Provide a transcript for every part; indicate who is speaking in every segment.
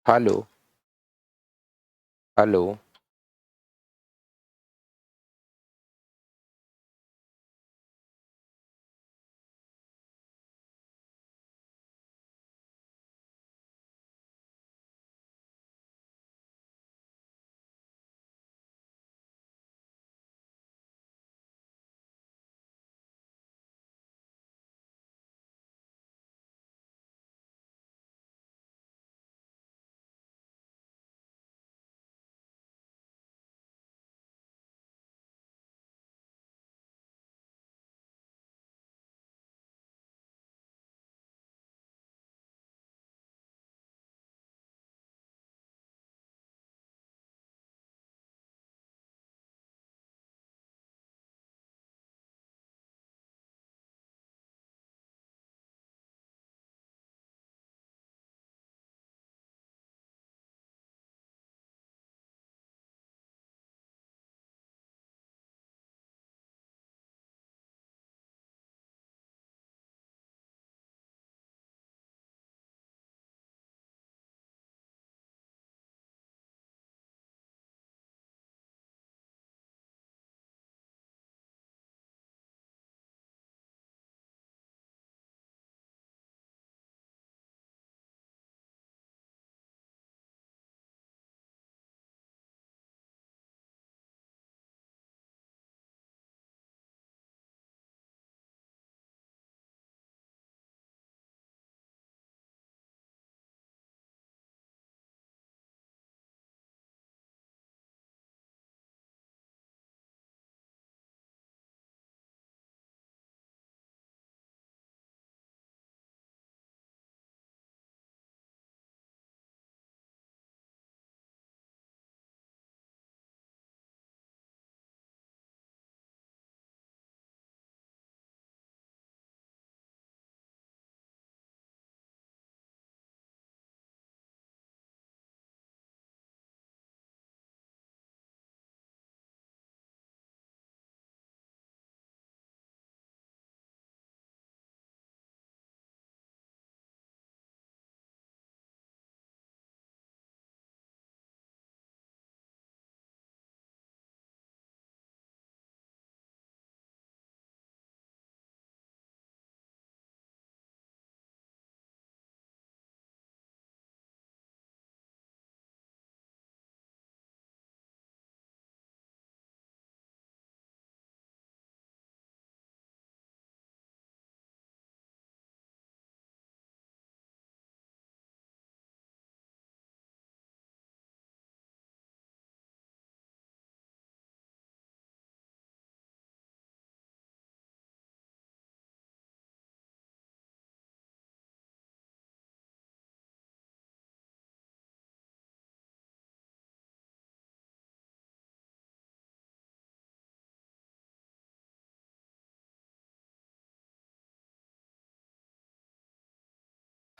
Speaker 1: Hello, hello.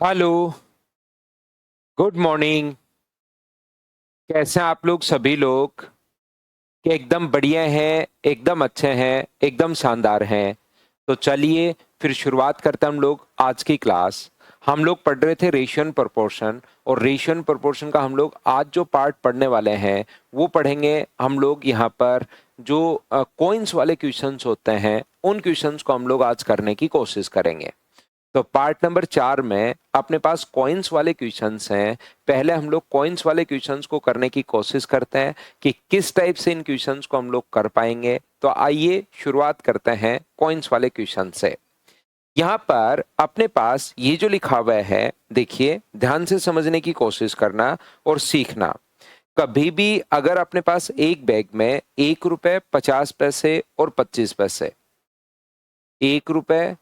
Speaker 1: Hello, good morning. कैसे हैं आप लोग सभी लोग? कि एकदम बढ़िया हैं, एकदम अच्छे हैं, एकदम शानदार हैं। तो चलिए फिर शुरुआत करते हैं हम लोग आज की क्लास। हम लोग पढ़ रहे थे रेशियन प्रोपोर्शन, और रेशियन प्रोपोर्शन का हम लोग आज जो पार्ट पढ़ने वाले हैं वो पढ़ेंगे हम लोग यहाँ पर। जो कॉइन्स वाले क्वेश्चंस होते हैं उन क्वेश्चंस को हम लोग आज करने की कोशिश करेंगे। तो पार्ट नंबर 4 में अपने पास कॉइन्स वाले क्वेश्चंस हैं। पहले हम लोग कॉइन्स वाले क्वेश्चंस को करने की कोशिश करते हैं कि किस टाइप से इन क्वेश्चंस को हम लोग कर पाएंगे। तो आइए शुरुआत करते हैं कॉइन्स वाले क्वेश्चन से। यहाँ पर अपने पास ये जो लिखा हुआ है, देखिए ध्यान से समझने की कोशिश करना और सीखना। कभी भी अगर अपने पास एक बैग में 1 रुपए 50 पैसे और 25 पैसे, 1 रुपए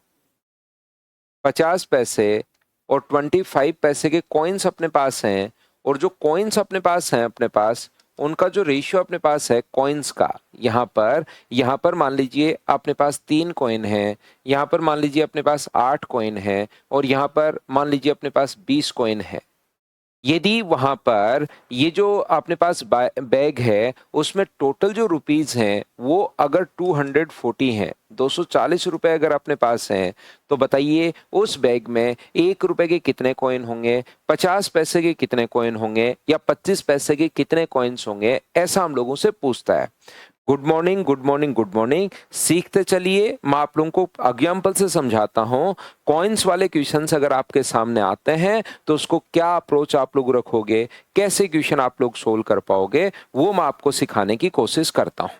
Speaker 1: 50 पैसे और 25 पैसे के कॉइन्स अपने पास हैं, और जो कॉइन्स अपने पास हैं अपने पास उनका जो रेशियो अपने पास है कॉइन्स का, यहाँ पर मान लीजिए अपने पास 3 कॉइन है, यहाँ पर मान लीजिए अपने पास 8 कॉइन है, और यहाँ पर मान लीजिए अपने पास 20 कॉइन है। यदि वहां पर ये जो अपने पास बैग है उसमें टोटल जो रुपीज हैं वो अगर 240 हैं, 240 रुपए अगर अपने पास हैं, तो बताइए उस बैग में 1 रुपए के कितने कॉइन होंगे, 50 पैसे के कितने कॉइन होंगे या 25 पैसे के कितने कॉइन्स होंगे, ऐसा हम लोगों से पूछता है। Good morning, good morning, good morning. सीखते चलिए, मैं आप लोगों को एग्जाम्पल से समझाता हूँ। कॉइन्स वाले क्वेश्चंस अगर आपके सामने आते हैं तो उसको क्या अप्रोच आप लोग रखोगे, कैसे क्वेश्चन आप लोग सोल्व कर पाओगे, वो मैं आपको सिखाने की कोशिश करता हूँ।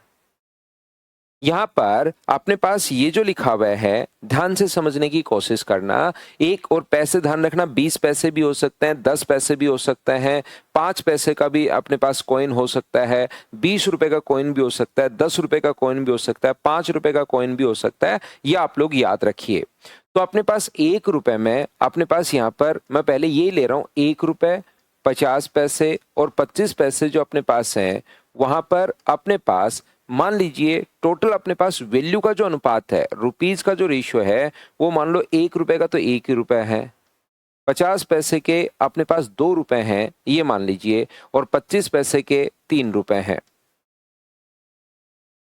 Speaker 1: यहाँ पर अपने पास ये जो लिखा हुआ है, ध्यान से समझने की कोशिश करना। एक और पैसे ध्यान रखना, 20 पैसे भी हो सकते हैं, 10 पैसे भी हो सकते हैं, 5 पैसे का भी अपने पास कॉइन हो सकता है, 20 रुपए का कॉइन भी हो सकता है, 10 रुपए का कॉइन भी हो सकता है, 5 रुपए का कॉइन भी हो सकता है। ये आप लोग याद रखिए। तो अपने पास 1 रुपए में अपने पास यहाँ पर मैं पहले ये ले रहा हूँ, 1 रुपए, 50 पैसे और 25 पैसे जो अपने पास हैं, वहां पर अपने पास मान लीजिए टोटल अपने पास वैल्यू का जो अनुपात है, रुपीज का जो रेशियो है, वो मान लो 1 रुपए का तो 1 ही रुपए है, 50 पैसे के अपने पास 2 रुपए हैं ये मान लीजिए, और 25 पैसे के 3 रुपए हैं।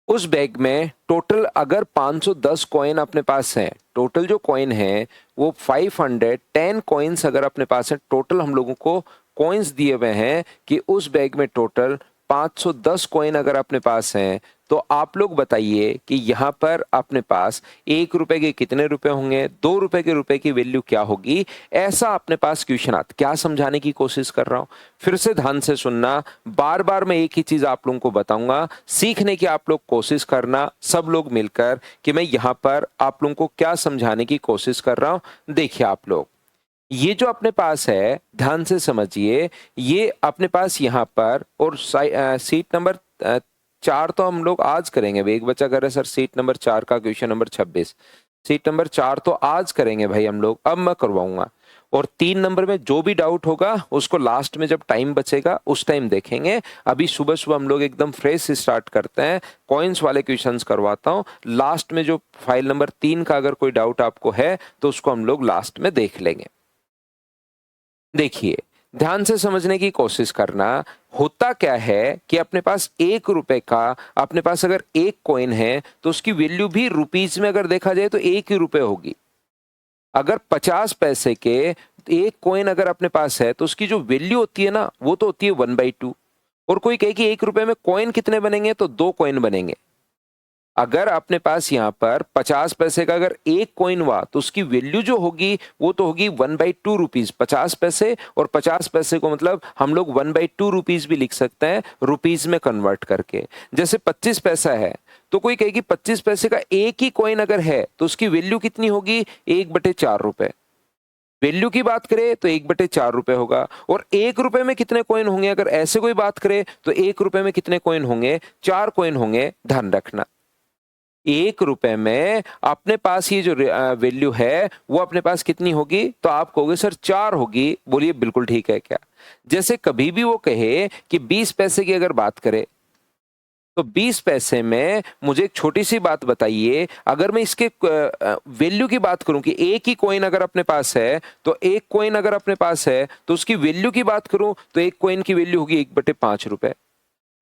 Speaker 1: उस बैग में टोटल अगर 510 कॉइन अपने पास है, टोटल जो कॉइन है वो 510 कॉइन्स अगर अपने पास है, टोटल हम लोगों को कॉइन्स दिए हुए हैं कि उस बैग में टोटल 510 कॉइन अगर अपने पास हैं, तो आप लोग बताइए कि यहाँ पर अपने पास 1 रुपए के कितने रुपए होंगे, 2 रुपए के रुपए की वैल्यू क्या होगी, ऐसा अपने पास क्वेश्चन आता। क्या समझाने की कोशिश कर रहा हूँ, फिर से ध्यान से सुनना। बार बार मैं एक ही चीज आप लोगों को बताऊंगा, सीखने की आप लोग कोशिश करना सब लोग मिलकर कि मैं यहाँ पर आप लोगों को क्या समझाने की कोशिश कर रहा हूँ। देखिए आप लोग, ये जो अपने पास है ध्यान से समझिए, ये अपने पास यहाँ पर और सीट नंबर 4 तो हम लोग आज करेंगे। एक बच्चा कर रहे सर सीट नंबर 4 का क्वेश्चन नंबर 26, सीट नंबर 4 तो आज करेंगे भाई हम लोग, अब मैं करवाऊंगा। और 3 नंबर में जो भी डाउट होगा उसको लास्ट में जब टाइम बचेगा उस टाइम देखेंगे। अभी सुबह सुबह हम लोग एकदम फ्रेश स्टार्ट करते हैं, कॉइन्स वाले क्वेश्चंस करवाता हूँ। लास्ट में जो फाइल नंबर 3 का अगर कोई डाउट आपको है तो उसको हम लोग लास्ट में देख लेंगे। देखिए ध्यान से समझने की कोशिश करना। होता क्या है कि अपने पास 1 रुपए का अपने पास अगर एक कॉइन है तो उसकी वैल्यू भी रुपीज में अगर देखा जाए तो 1 ही रुपए होगी। अगर 50 पैसे के एक कॉइन अगर अपने पास है तो उसकी जो वैल्यू होती है ना, वो तो होती है 1/2। और कोई कहे कि 1 रुपए में कॉइन कितने बनेंगे, तो 2 कॉइन बनेंगे। अगर अपने पास यहाँ पर 50 पैसे का अगर एक कॉइन हुआ तो उसकी वैल्यू जो होगी वो तो होगी 1/2 रुपीज, 50 पैसे और 50 पैसे को मतलब हम लोग 1/2 रुपीज भी लिख सकते हैं रुपीज में कन्वर्ट करके। जैसे 25 पैसा है तो कोई कहेगी 25 पैसे का एक ही कॉइन अगर है तो उसकी वैल्यू कितनी होगी, 1/4 रुपए। वैल्यू की बात करें तो 1/4 रुपए होगा। और 1 रुपए में कितने कॉइन होंगे, अगर ऐसे कोई बात करे तो 1 रुपए में कितने कॉइन होंगे, 4 कॉइन होंगे। ध्यान रखना 1 रुपए में अपने पास ये जो वैल्यू है वो अपने पास कितनी होगी, तो आप कहोगे सर 4 होगी। बोलिए बिल्कुल ठीक है क्या। जैसे कभी भी वो कहे कि 20 पैसे की अगर बात करे तो 20 पैसे में मुझे एक छोटी सी बात बताइए, अगर मैं इसके वैल्यू की बात करूं कि एक ही कॉइन अगर अपने पास है तो एक कॉइन अगर अपने पास है तो उसकी वैल्यू की बात करूं तो एक कॉइन की वैल्यू होगी 1/5 रुपए।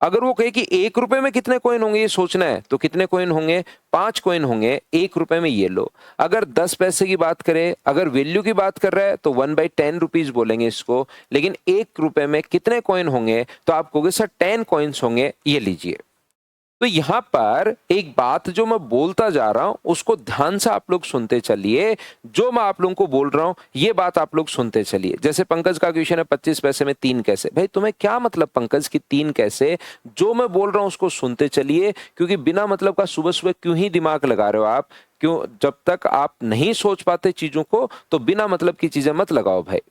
Speaker 1: अगर वो कहे कि 1 रुपए में कितने कॉइन होंगे ये सोचना है तो कितने कॉइन होंगे, 5 कॉइन होंगे 1 रुपए में, ये लो। अगर 10 पैसे की बात करें, अगर वैल्यू की बात कर रहा है तो 1/10 रुपीज बोलेंगे इसको। लेकिन 1 रुपए में कितने कॉइन होंगे तो आप कहोगे सर 10 कॉइन्स होंगे, ये लीजिए। तो यहाँ पर एक बात जो मैं बोलता जा रहा हूं उसको ध्यान से आप लोग सुनते चलिए। जो मैं आप लोगों को बोल रहा हूं ये बात आप लोग सुनते चलिए। जैसे पंकज का क्वेश्चन है 25 पैसे में 3 कैसे। भाई तुम्हें क्या मतलब पंकज की 3 कैसे, जो मैं बोल रहा हूं उसको सुनते चलिए। क्योंकि बिना मतलब का सुबह सुबह क्यों ही दिमाग लगा रहे हो आप, क्यों, जब तक आप नहीं सोच पाते चीजों को तो बिना मतलब की चीजें मत लगाओ भाई।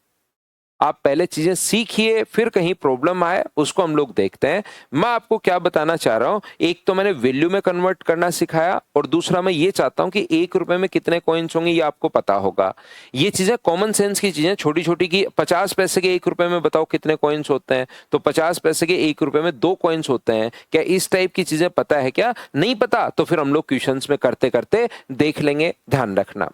Speaker 1: आप पहले चीजें सीखिए, फिर कहीं प्रॉब्लम आए उसको हम लोग देखते हैं। मैं आपको क्या बताना चाह रहा हूं, एक तो मैंने वैल्यू में कन्वर्ट करना सिखाया और दूसरा मैं ये चाहता हूं कि 1 रुपए में कितने कॉइन्स होंगे ये आपको पता होगा। ये चीजें कॉमन सेंस की चीजें छोटी छोटी की। 50 पैसे के 1 रुपए में बताओ कितने कॉइन्स होते हैं, तो 50 पैसे के 1 रुपए में 2 कॉइन्स होते हैं। क्या इस टाइप की चीजें पता है क्या, नहीं पता तो फिर हम लोग क्वेश्चंस में करते करते देख लेंगे। ध्यान रखना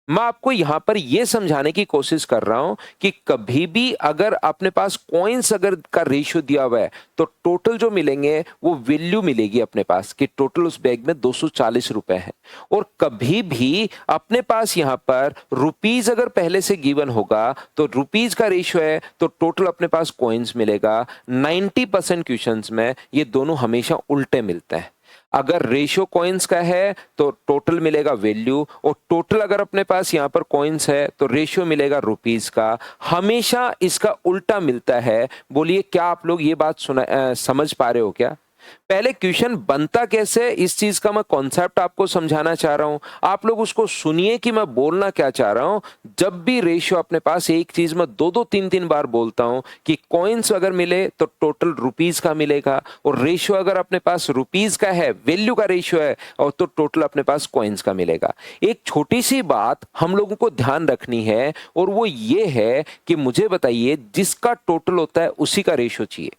Speaker 1: मैं आपको यहाँ पर ये समझाने की कोशिश कर रहा हूँ कि कभी भी अगर अपने पास कॉइन्स अगर का रेशियो दिया हुआ है तो टोटल जो मिलेंगे वो वैल्यू मिलेगी अपने पास कि टोटल उस बैग में 240 रुपए है। और कभी भी अपने पास यहाँ पर रुपीज अगर पहले से गिवन होगा तो रुपीज का रेशियो है तो टोटल अपने पास कॉइन्स मिलेगा। 90% क्वेश्चंस में ये दोनों हमेशा उल्टे मिलते हैं। अगर रेशियो कॉइन्स का है तो टोटल मिलेगा वैल्यू, और टोटल अगर अपने पास यहाँ पर कॉइन्स है तो रेशियो मिलेगा रुपीज का। हमेशा इसका उल्टा मिलता है। बोलिए क्या आप लोग ये बात समझ पा रहे हो क्या? पहले क्वेश्चन बनता कैसे, इस चीज का मैं कॉन्सेप्ट आपको समझाना चाह रहा हूं। आप लोग उसको सुनिए कि मैं बोलना क्या चाह रहा हूं। जब भी रेशियो अपने पास, एक चीज मैं दो दो तीन तीन बार बोलता हूं कि कॉइन्स अगर मिले तो टोटल रुपीज का मिलेगा, और रेशियो अगर अपने पास रुपीज का है, वैल्यू का रेशियो है, और तो टोटल अपने पास कॉइन्स का मिलेगा। एक छोटी सी बात हम लोगों को ध्यान रखनी है, और वो ये है कि मुझे बताइए जिसका टोटल होता है उसी का रेशियो चाहिए।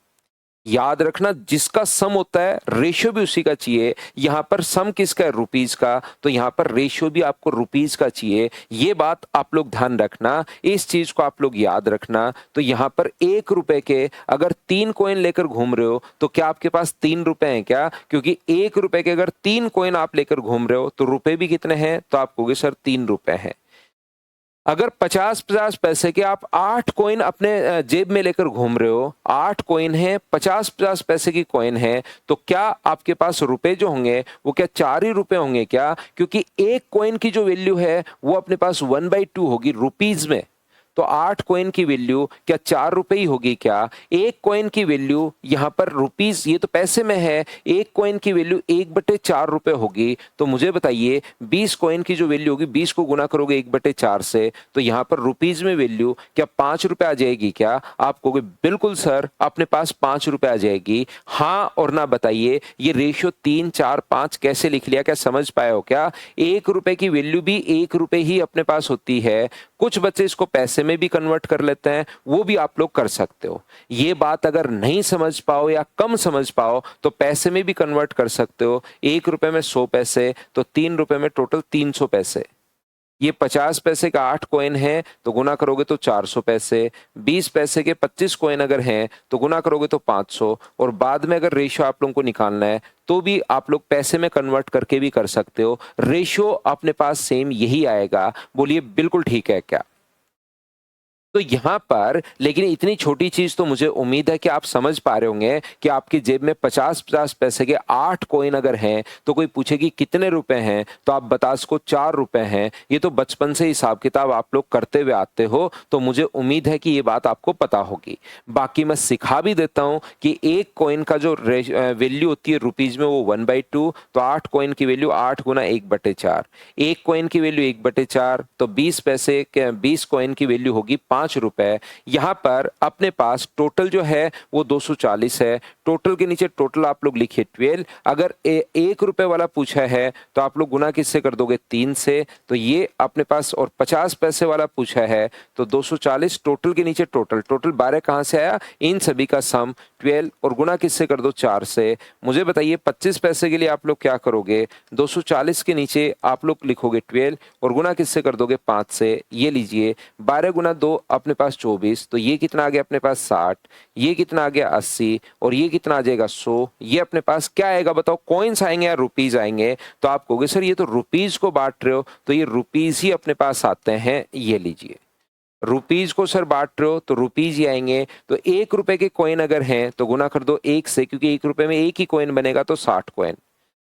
Speaker 1: याद रखना, जिसका सम होता है रेशियो भी उसी का चाहिए। यहां पर सम किसका है? रुपीज का, तो यहां पर रेशियो भी आपको रुपीज का चाहिए। ये बात आप लोग ध्यान रखना, इस चीज को आप लोग याद रखना। तो यहां पर 1 रुपए के अगर 3 कॉइन लेकर घूम रहे हो तो क्या आपके पास 3 रुपए हैं क्या? क्योंकि 1 रुपए के अगर 3 कॉइन आप लेकर घूम रहे हो तो रुपए भी कितने हैं? तो आप कहोगे सर 3 रुपए हैं। अगर 50-50 पैसे के आप 8 कॉइन अपने जेब में लेकर घूम रहे हो, 8 कॉइन है, 50-50 पैसे की कॉइन है, तो क्या आपके पास रुपए जो होंगे वो क्या 4 ही रुपए होंगे क्या? क्योंकि एक कॉइन की जो वैल्यू है वो अपने पास 1/2 होगी रुपीज में। तो 8 कॉइन की वैल्यू क्या 4 रुपए ही होगी क्या? एक कॉइन की वैल्यू यहाँ पर रुपीज, ये तो पैसे में है, एक कॉइन की वैल्यू 1/4 रुपए होगी। तो मुझे बताइए 20 कॉइन की जो वैल्यू होगी, 20 को गुना करोगे 1/4 से, तो यहाँ पर रुपीज में वैल्यू क्या 5 रुपए आ जाएगी क्या? आप कहोगे बिल्कुल सर अपने पास 5 रुपए आ जाएगी। हाँ और ना बताइए, ये रेशियो 3, 4, 5 कैसे लिख लिया? क्या समझ पाए हो क्या? 1 रुपए की वैल्यू भी 1 रुपए ही अपने पास होती है। कुछ बच्चे इसको पैसे में भी कन्वर्ट कर लेते हैं, वो भी आप लोग कर सकते हो। ये बात अगर नहीं समझ पाओ या कम समझ पाओ तो पैसे में भी कन्वर्ट कर सकते हो। 1 रुपए में 100 पैसे, तो 3 रुपए में टोटल 300 पैसे। ये 50 पैसे का 8 कॉइन है तो गुना करोगे तो 400 पैसे। 20 पैसे के 25 कॉइन अगर हैं तो गुना करोगे तो 500। और बाद में अगर रेशियो आप लोगों को निकालना है तो भी आप लोग पैसे में कन्वर्ट करके भी कर सकते हो। रेशियो अपने पास सेम यही आएगा। बोलिए बिल्कुल ठीक है क्या? तो यहां पर लेकिन इतनी छोटी चीज तो मुझे उम्मीद है कि आप समझ पा रहे होंगे कि आपकी जेब में 50-50 पैसे के 8 कॉइन अगर हैं तो कोई पूछेगी कितने रुपए हैं तो आप बता सको 4 रुपए हैं। ये तो बचपन से हिसाब किताब आप लोग करते हुए आते हो, तो मुझे उम्मीद है कि ये बात आपको पता होगी। बाकी मैं सिखा भी देता हूं कि एक कॉइन का जो वैल्यू होती है रुपीज में वो 1/2, तो 8 कॉइन की वैल्यू 8 गुना 1/4। एक कॉइन की वैल्यू 1/4, तो 20 पैसे के 20 कॉइन की वैल्यू होगी 5 रुपए। यहां पर अपने पास टोटल जो है वो 240 है। टोटल के नीचे टोटल आप लोग लिखिए 12। अगर 1 रुपए वाला पूछा है तो आप लोग गुना किससे कर दोगे? 3 से। तो ये अपने पास, और 50 पैसे वाला पूछा है तो 240 टोटल के नीचे टोटल, टोटल 12 कहां से आया? इन सभी का सम 12, और गुना किससे कर दो? 4 से। मुझे बताइए 25 पैसे के लिए आप लोग क्या करोगे? 240 के नीचे आप लोग लिखोगे 12 और गुना किससे कर दोगे? 5 से। ये लीजिए 12 गुना 2 अपने पास 24, तो ये कितना आ गया अपने पास? 60। ये कितना आ गया? 80। और ये कितना आ जाएगा? 100। ये अपने पास क्या आएगा बताओ? कॉइन्स आएंगे या रुपीज आएंगे? तो आप कहोगे सर ये तो रुपीज को बांट रहे हो, तो ये रुपीज ही अपने पास आते हैं। ये लीजिए, रुपीज को सर बांट रहे हो तो रुपीज ही आएंगे। तो 1 रुपए के कॉइन अगर हैं तो गुना कर दो 1 से, क्योंकि 1 रुपए में एक ही कॉइन बनेगा, तो 60 कॉइन।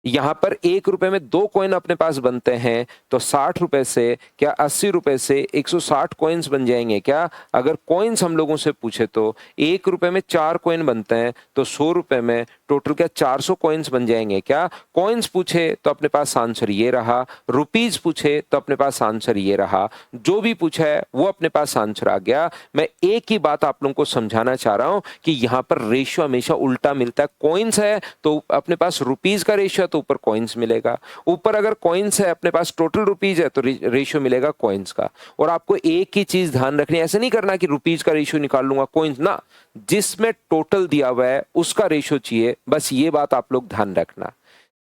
Speaker 1: यहां पर 1 रुपए में 2 कॉइन अपने पास बनते हैं, तो 60 रुपए से क्या 80 रुपए से 160 कॉइन्स बन जाएंगे क्या? अगर कॉइन्स हम लोगों से पूछे तो 1 रुपए में 4 कॉइन बनते हैं, तो 100 रुपए में टोटल क्या 400 कॉइन्स बन जाएंगे क्या? कॉइन्स पूछे तो अपने पास आंसर ये रहा, रुपीज पूछे तो अपने पास आंसर ये रहा। जो भी पूछा है वो अपने पास आंसर आ गया। मैं एक ही बात आप लोगों को समझाना चाह रहा हूं कि यहां पर रेशियो हमेशा उल्टा मिलता है। कॉइन्स है तो अपने पास रुपीज का रेशियो है तो ऊपर कॉइन्स मिलेगा, ऊपर अगर कॉइन्स है अपने पास टोटल रुपीज है तो रेशियो मिलेगा कॉइन्स का। और आपको एक ही चीज ध्यान रखनी है, ऐसे नहीं करना कि रुपीज का रेशियो निकाल लूंगा कॉइन्स ना, जिसमें टोटल दिया हुआ है उसका रेशियो चाहिए। बस ये बात आप लोग ध्यान रखना,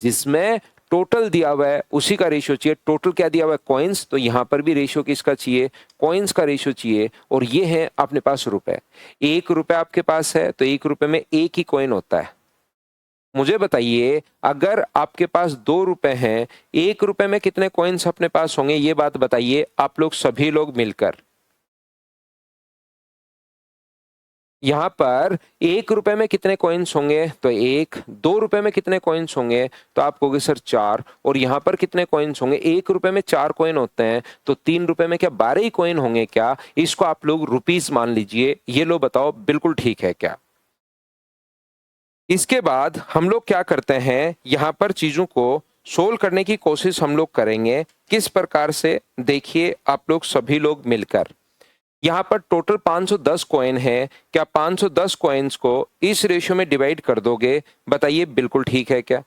Speaker 1: जिसमें टोटल दिया हुआ है उसी का रेशियो चाहिए। टोटल क्या दिया हुआ है? कॉइन्स, तो यहाँ पर भी रेशियो किसका चाहिए? कॉइन्स का रेशियो चाहिए। और ये है अपने पास रुपए। 1 रुपए आपके पास है तो 1 रुपए में एक ही कॉइन होता है। मुझे बताइए अगर आपके पास 2 रुपए हैं, 1 रुपए में कितने कॉइन्स अपने पास होंगे? ये बात बताइए आप लोग सभी लोग मिलकर। यहाँ पर 1 रुपए में कितने कॉइन्स होंगे? तो 1। 2 रुपए में कितने कॉइन्स होंगे? तो आप कहोगे सर 4। और यहाँ पर कितने कॉइन्स होंगे? 1 रुपए में 4 कॉइन होते हैं, तो 3 रुपए में क्या 12 ही कॉइन होंगे क्या? इसको आप लोग रुपीस मान लीजिए। ये लो बताओ बिल्कुल ठीक है क्या? इसके बाद हम लोग क्या करते हैं, यहाँ पर चीजों को सोल्व करने की कोशिश हम लोग करेंगे। किस प्रकार से? देखिए आप लोग सभी लोग मिलकर। यहाँ पर टोटल 510 कॉइन है। क्या 510 कॉइन्स को इस रेशियो में डिवाइड कर दोगे? बताइए बिल्कुल ठीक है क्या?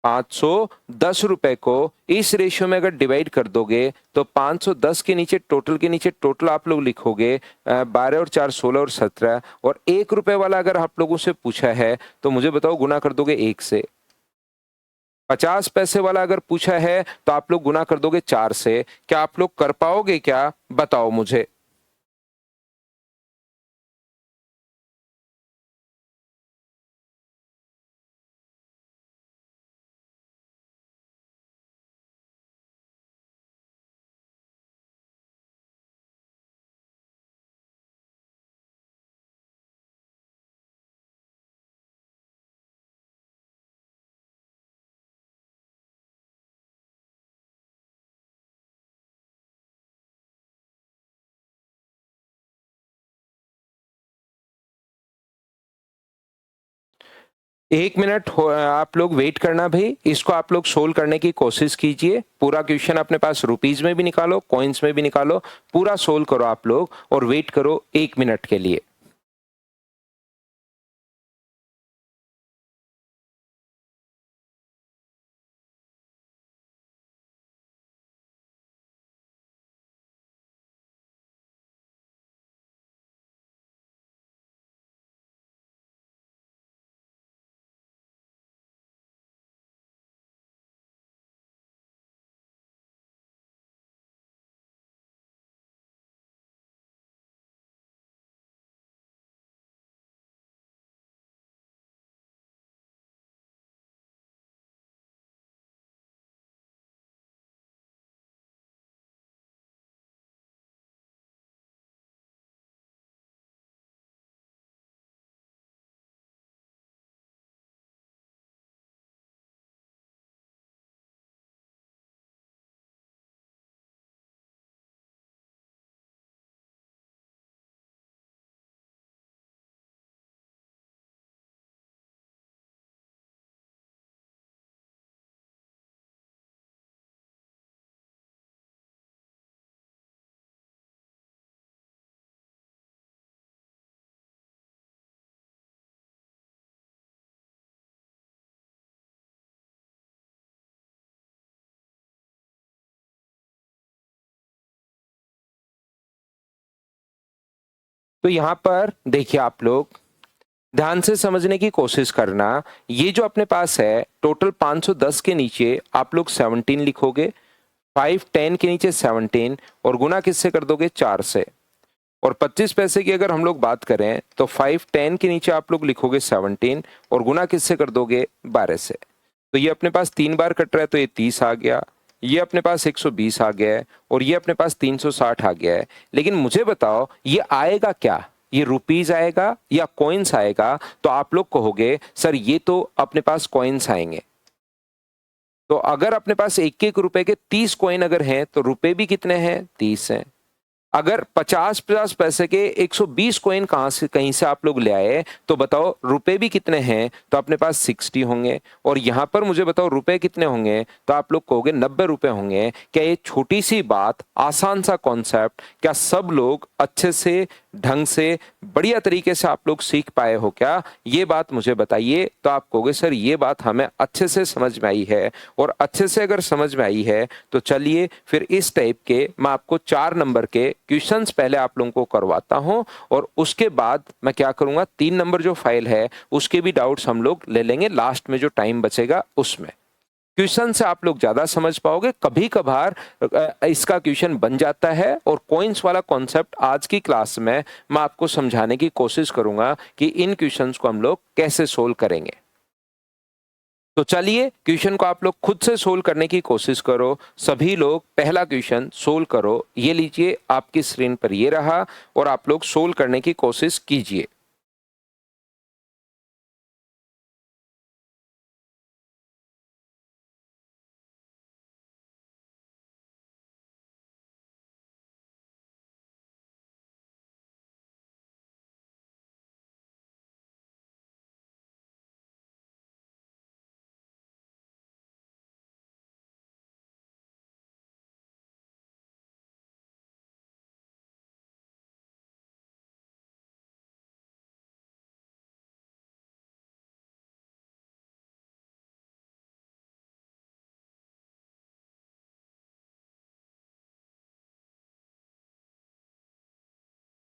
Speaker 1: 510 रुपए को इस रेशियो में अगर डिवाइड कर दोगे तो 510 के नीचे टोटल आप लोग लिखोगे 12 और 4 16 और 17। और 1 रुपए वाला अगर आप लोगों से पूछा है तो मुझे बताओ गुना कर दोगे 1 से। 50 पैसे वाला अगर पूछा है तो आप लोग गुना कर दोगे 4 से। क्या आप लोग कर पाओगे क्या? बताओ मुझे। एक मिनट आप लोग वेट करना भाई। इसको आप लोग सोल्व करने की कोशिश कीजिए। पूरा क्वेश्चन अपने पास रुपीज में भी निकालो, कॉइन्स में भी निकालो, पूरा सोल्व करो आप लोग और वेट करो 1 मिनट के लिए। तो यहां पर देखिए आप लोग ध्यान से समझने की कोशिश करना। ये जो अपने पास है टोटल 510 के नीचे आप लोग 17 लिखोगे, 510 के नीचे 17 और गुना किससे कर दोगे? 4 से। और 25 पैसे की अगर हम लोग बात करें तो 510 के नीचे आप लोग लिखोगे 17 और गुना किससे कर दोगे? 12 से। तो ये अपने पास 3 बार कट रहा है तो ये 30 आ गया, ये अपने पास 120 आ गया है और ये अपने पास 360 आ गया है। लेकिन मुझे बताओ ये आएगा क्या? ये रुपीज आएगा या कॉइन्स आएगा? तो आप लोग कहोगे सर ये तो अपने पास कॉइन्स आएंगे। तो अगर अपने पास 1-1 रुपए के 30 कॉइन अगर हैं तो रुपए भी कितने हैं? 30 हैं। अगर 50-50 पैसे के 120 कॉइन कहीं से आप लोग ले आए तो बताओ रुपए भी कितने हैं? तो अपने पास 60 होंगे। और यहां पर मुझे बताओ रुपए कितने होंगे? तो आप लोग कहोगे 90 रुपए होंगे। क्या ये छोटी सी बात, आसान सा कॉन्सेप्ट, क्या सब लोग अच्छे से, ढंग से, बढ़िया तरीके से आप लोग सीख पाए हो क्या? ये बात मुझे बताइए। तो आप कहोगे सर ये बात हमें अच्छे से समझ में आई है। और अच्छे से अगर समझ में आई है तो चलिए फिर इस टाइप के मैं आपको 4 नंबर के क्वेश्चंस पहले आप लोगों को करवाता हूं और उसके बाद मैं क्या करूंगा, 3 नंबर जो फाइल है उसके भी डाउट्स हम लोग ले लेंगे लास्ट में जो टाइम बचेगा उसमें। क्वेश्चन से आप लोग ज्यादा समझ पाओगे। कभी कभार इसका क्वेश्चन बन जाता है और कॉइन्स वाला कॉन्सेप्ट आज की क्लास में मैं आपको समझाने की कोशिश करूंगा कि इन क्वेश्चंस को हम लोग कैसे सोल्व करेंगे। तो चलिए क्वेश्चन को आप लोग खुद से सोल्व करने की कोशिश करो। सभी लोग पहला क्वेश्चन सोल्व करो। ये लीजिए आपकी स्क्रीन पर ये रहा और आप लोग सोल्व करने की कोशिश कीजिए।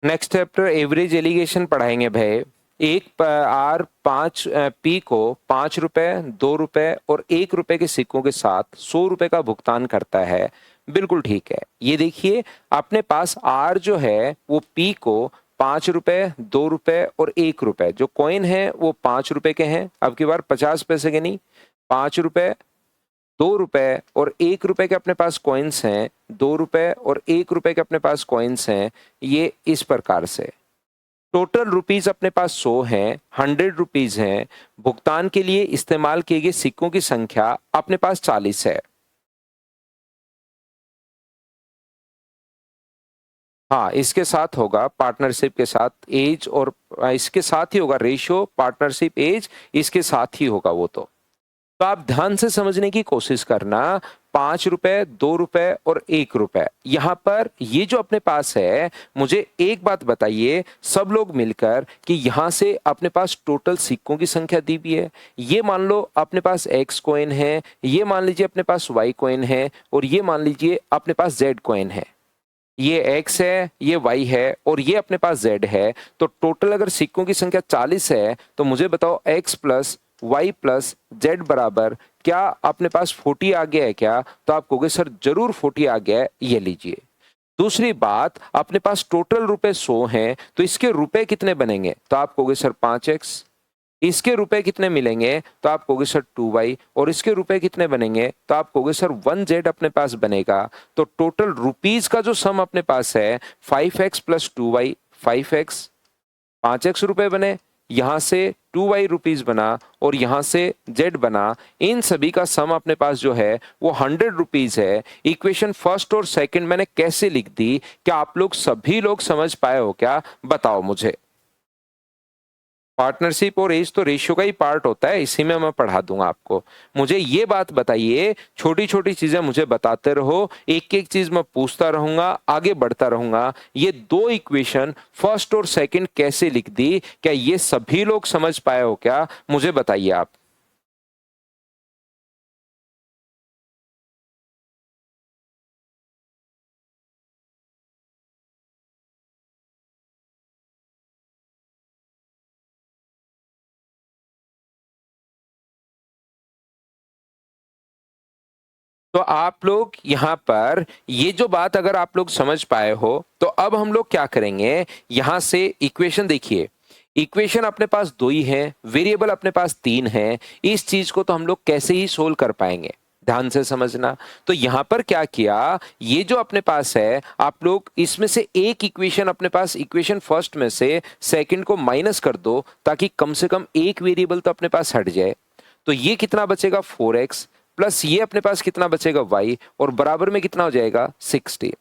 Speaker 1: नेक्स्ट चैप्टर एवरेज एलिगेशन पढ़ाएंगे भाई। एक आर 5 पी को 5 रुपए, 2 रुपए और 1 रुपए के सिक्कों के साथ 100 रुपए का भुगतान करता है। बिल्कुल ठीक है। ये देखिए अपने पास आर जो है वो पी को 5 रुपए, 2 रुपए और 1 रुपए, जो कॉइन है वो 5 रुपए के हैं, अब की बार 50 पैसे के नहीं, 5 रुपए, 2 रुपए और 1 रुपए के अपने पास कॉइन्स हैं, 2 रुपए और 1 रुपए के अपने पास कॉइन्स हैं। ये इस प्रकार से टोटल रुपीज अपने पास 100 हैं, 100 रुपीज हैं। भुगतान के लिए इस्तेमाल किए गए सिक्कों की संख्या अपने पास 40 है। हाँ, इसके साथ होगा पार्टनरशिप के साथ एज, और इसके साथ ही होगा रेशियो पार्टनरशिप एज, इसके साथ ही होगा वो। तो आप ध्यान से समझने की कोशिश करना। 5 रुपए, 2 रुपए और 1 रुपए, यहां पर ये जो अपने पास है, मुझे एक बात बताइए सब लोग मिलकर कि यहां से अपने पास टोटल सिक्कों की संख्या दी हुई है। ये मान लो अपने पास एक्स कॉइन है, ये मान लीजिए अपने पास वाई कॉइन है और ये मान लीजिए अपने पास जेड कॉइन है। ये एक्स है, ये वाई है और ये अपने पास जेड है। तो टोटल अगर सिक्कों की संख्या 40 है तो मुझे बताओ X plus Y plus Z बराबर क्या अपने पास 40 आ गया है क्या? तो आप कहोगे सर जरूर 40 आ गया है, ये लीजिए। दूसरी बात, अपने पास टोटल रुपए 100 हैं तो इसके रुपए कितने बनेंगे? तो आप कहोगे सर 5x। इसके रुपए कितने मिलेंगे? तो आप कहोगे सर 2y। और इसके रुपए कितने बनेंगे? तो आप कहोगे सर 1z अपने पास बनेगा। तो टोटल रुपीज का जो सम अपने पास है 5x plus 2y, 5x, 5x रुपए बने, यहां से 2y रुपीज बना और यहां से z बना। इन सभी का सम अपने पास जो है वो 100 रुपीज है। इक्वेशन फर्स्ट और सेकंड मैंने कैसे लिख दी, क्या आप लोग सभी लोग समझ पाए हो क्या? बताओ मुझे। पार्टनरशिप और एज तो रेशियो का ही पार्ट होता है, इसी में मैं पढ़ा दूंगा आपको। मुझे ये बात बताइए, छोटी छोटी चीजें मुझे बताते रहो, एक एक चीज मैं पूछता रहूंगा, आगे बढ़ता रहूंगा। ये दो इक्वेशन फर्स्ट और सेकंड कैसे लिख दी, क्या ये सभी लोग समझ पाए हो क्या? मुझे बताइए आप। तो आप लोग यहाँ पर ये जो बात अगर आप लोग समझ पाए हो तो अब हम लोग क्या करेंगे, यहां से इक्वेशन देखिए। इक्वेशन अपने पास दो ही है, वेरिएबल अपने पास 3 है। इस चीज को तो हम लोग कैसे ही सोल्व कर पाएंगे, ध्यान से समझना। तो यहां पर क्या किया, ये जो अपने पास है आप लोग इसमें से एक इक्वेशन अपने पास, इक्वेशन फर्स्ट में से सेकंड को माइनस कर दो ताकि कम से कम एक वेरिएबल तो अपने पास हट जाए। तो ये कितना बचेगा 4x प्लस ये अपने पास कितना बचेगा y और बराबर में कितना हो जाएगा 60।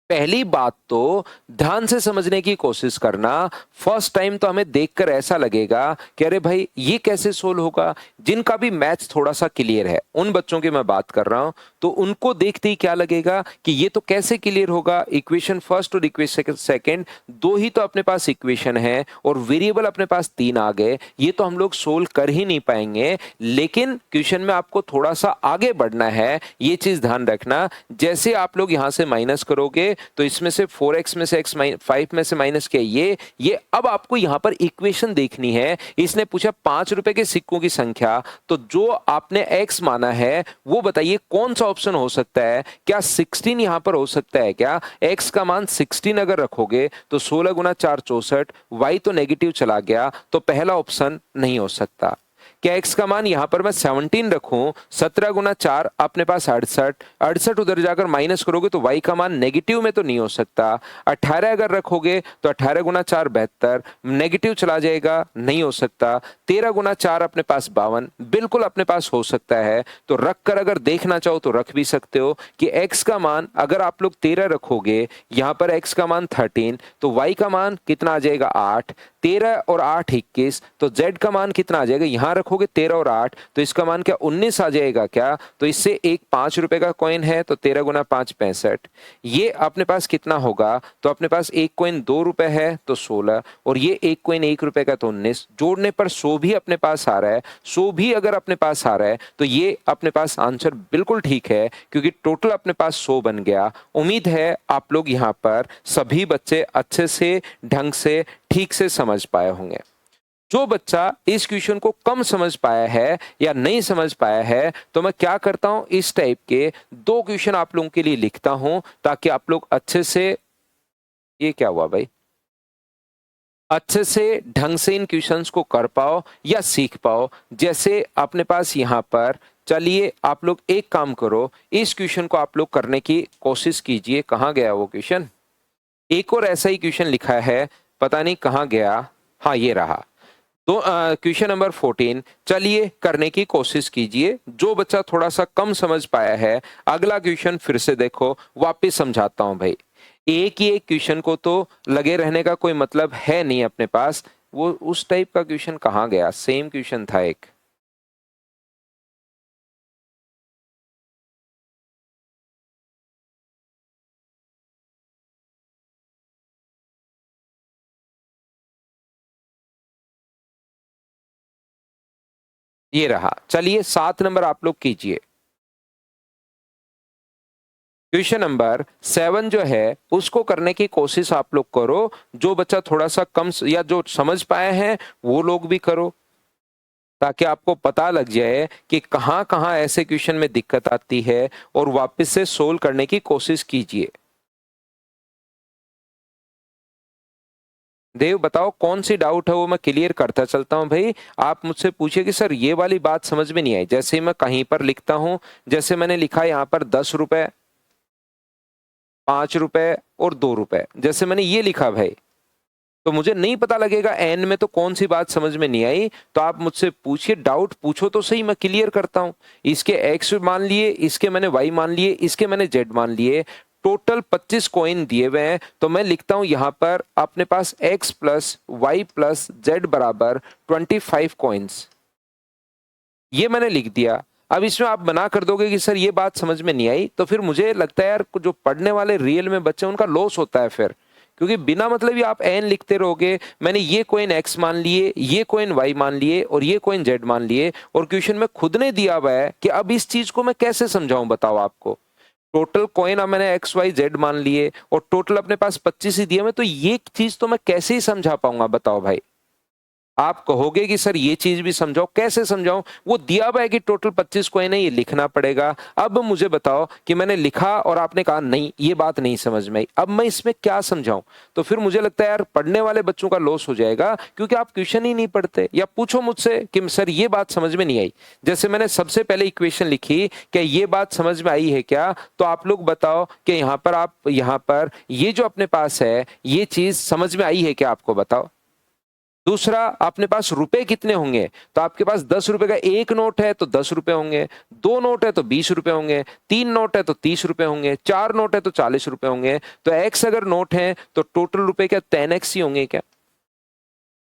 Speaker 1: पहली बात तो ध्यान से समझने की कोशिश करना। फर्स्ट टाइम तो हमें देखकर ऐसा लगेगा कि अरे भाई ये कैसे सोल्व होगा। जिनका भी मैथ्स थोड़ा सा क्लियर है उन बच्चों की मैं बात कर रहा हूं, तो उनको देखते ही क्या लगेगा कि ये तो कैसे क्लियर होगा। इक्वेशन फर्स्ट और इक्वेशन सेकंड दो ही तो अपने पास इक्वेशन है और वेरिएबल अपने पास 3 आ गए, ये तो हम लोग सोल्व कर ही नहीं पाएंगे। लेकिन क्वेश्चन में आपको थोड़ा सा आगे बढ़ना है, ये चीज ध्यान रखना। जैसे आप लोग यहां से माइनस करोगे तो इसमें से 4x में से x 5 में से माइनस किया ये अब आपको यहाँ पर इक्वेशन देखनी है। इसने पूछा 5 रुपए के सिक्कों की संख्या, तो जो आपने x माना है वो बताइए कौन सा ऑप्शन हो सकता है। क्या 16 यहाँ पर हो सकता है क्या? x का मान 16 अगर रखोगे तो 16 गुना 4 64, y तो नेगेटिव चला गया, तो पहला ऑप्शन नहीं हो सकता। क्या x का मान यहां पर मैं 17 रखूं, 17 गुना 4 अपने पास 68, 68 उधर जाकर माइनस करोगे तो y का मान नेगेटिव में तो नहीं हो सकता। 18 अगर रखोगे तो 18 गुना 4 72, नेगेटिव चला जाएगा, नहीं हो सकता। 13 गुना 4 अपने पास 52, बिल्कुल अपने पास हो सकता है। तो रख कर अगर देखना चाहो तो रख भी सकते हो कि x का मान अगर आप लोग 13 रखोगे, यहां पर x का मान 13, तो y का मान कितना आ जाएगा 8, 13 और 8 21, तो z का मान कितना आ जाएगा, यहां रखोगे 13 और 8 तो इसका मान क्या 19 आ जाएगा क्या? तो इससे एक 5 रुपए का कॉइन है, तो 13 गुना 5 65, ये अपने पास कितना होगा, तो अपने पास एक कॉइन 2 रुपए है तो 16, और ये एक कॉइन 1 रुपए का तो 19, जोड़ने पर 100 भी अपने पास आ रहा है। 100 भी अगर अपने पास आ रहा है तो ये अपने पास आंसर बिल्कुल ठीक है, क्योंकि टोटल अपने पास 100 बन गया। उम्मीद है आप लोग यहाँ पर सभी बच्चे अच्छे से ढंग से ठीक से समझ पाए होंगे। जो बच्चा इस क्वेश्चन को कम समझ पाया है या नहीं समझ पाया है, तो मैं क्या करता हूं, इस टाइप के 2 क्वेश्चन आप लोगों के लिए लिखता हूं, ताकि आप लोग अच्छे से, ये क्या हुआ भाई, अच्छे से ढंग से इन क्वेश्चंस को कर पाओ या सीख पाओ। जैसे अपने पास यहाँ पर, चलिए आप लोग एक काम करो, इस क्वेश्चन को आप लोग करने की कोशिश कीजिए। कहाँ गया वो क्वेश्चन? एक और ऐसा ही क्वेश्चन लिखा है, पता नहीं कहाँ गया, हाँ ये रहा। तो क्वेश्चन नंबर 14, चलिए करने की कोशिश कीजिए। जो बच्चा थोड़ा सा कम समझ पाया है, अगला क्वेश्चन फिर से देखो, वापस समझाता हूं भाई। एक ही एक क्वेश्चन को तो लगे रहने का कोई मतलब है नहीं अपने पास। वो उस टाइप का क्वेश्चन कहाँ गया, सेम क्वेश्चन था एक। ये रहा, चलिए 7 नंबर आप लोग कीजिए। क्वेश्चन नंबर 7 जो है उसको करने की कोशिश आप लोग करो। जो बच्चा थोड़ा सा कम या जो समझ पाए हैं वो लोग भी करो, ताकि आपको पता लग जाए कि कहाँ कहाँ ऐसे क्वेश्चन में दिक्कत आती है, और वापस से सोल्व करने की कोशिश कीजिए। देव बताओ कौन सी डाउट है, वो मैं क्लियर करता चलता हूं भाई। आप मुझसे पूछिए कि सर ये वाली बात समझ में नहीं आई। जैसे ही मैं कहीं पर लिखता हूं, जैसे मैंने लिखा यहाँ पर 10 रुपए, 5 रुपए और 2 रुपए, जैसे मैंने ये लिखा भाई, तो मुझे नहीं पता लगेगा एन में तो कौन सी बात समझ में नहीं आई। तो आप मुझसे पूछिए, डाउट पूछो तो सही, मैं क्लियर करता हूं। इसके एक्स मान लिए, इसके मैंने वाई मान लिए, इसके मैंने जेड मान लिए। टोटल 25 कॉइन दिए हुए हैं, तो मैं लिखता हूं यहां पर अपने पास x plus Y plus Z बराबर 25 कॉइन्स, ये मैंने लिख दिया। अब इसमें आप मना कर दोगे कि सर ये बात समझ में नहीं आई, तो फिर मुझे लगता है यार जो पढ़ने वाले रियल में बच्चे उनका लॉस होता है फिर, क्योंकि बिना मतलब ही आप एन लिखते रहोगे। मैंने ये कोइन एक्स मान लिए, ये कोइन वाई मान लिए और ये कोइन जेड मान लिए, और क्वेश्चन में खुद ने दिया हुआ है कि अब इस चीज को मैं कैसे समझाऊं, बताओ आपको। टोटल कॉइन अब मैंने एक्स वाई जेड मान लिए और टोटल अपने पास 25 ही दिए में, तो ये चीज तो मैं कैसे ही समझा पाऊंगा, बताओ भाई। आप कहोगे कि सर ये चीज भी समझाओ, कैसे समझाऊं? वो दिया हुआ है कि टोटल 25 कॉइन है, ये लिखना पड़ेगा। अब मुझे बताओ कि मैंने लिखा और आपने कहा नहीं ये बात नहीं समझ में आई, अब मैं इसमें क्या समझाऊं? तो फिर मुझे लगता है यार पढ़ने वाले बच्चों का लॉस हो जाएगा, क्योंकि आप क्वेश्चन ही नहीं पढ़ते। या पूछो मुझसे कि सर ये बात समझ में नहीं आई, जैसे मैंने सबसे पहले इक्वेशन लिखी, क्या ये बात समझ में आई है क्या? तो आप लोग बताओ कि यहाँ पर आप यहाँ पर ये जो अपने पास है ये चीज समझ में आई है क्या, आपको बताओ। दूसरा, अपने पास रुपए कितने होंगे? तो आपके पास 10 रुपए का एक नोट है तो 10 रुपए होंगे, 2 नोट है तो 20 रुपए होंगे, 3 नोट है तो 30 रुपए होंगे, 4 नोट है तो 40 रुपए होंगे। तो एक्स अगर नोट है तो टोटल रुपए क्या 10x ही होंगे क्या?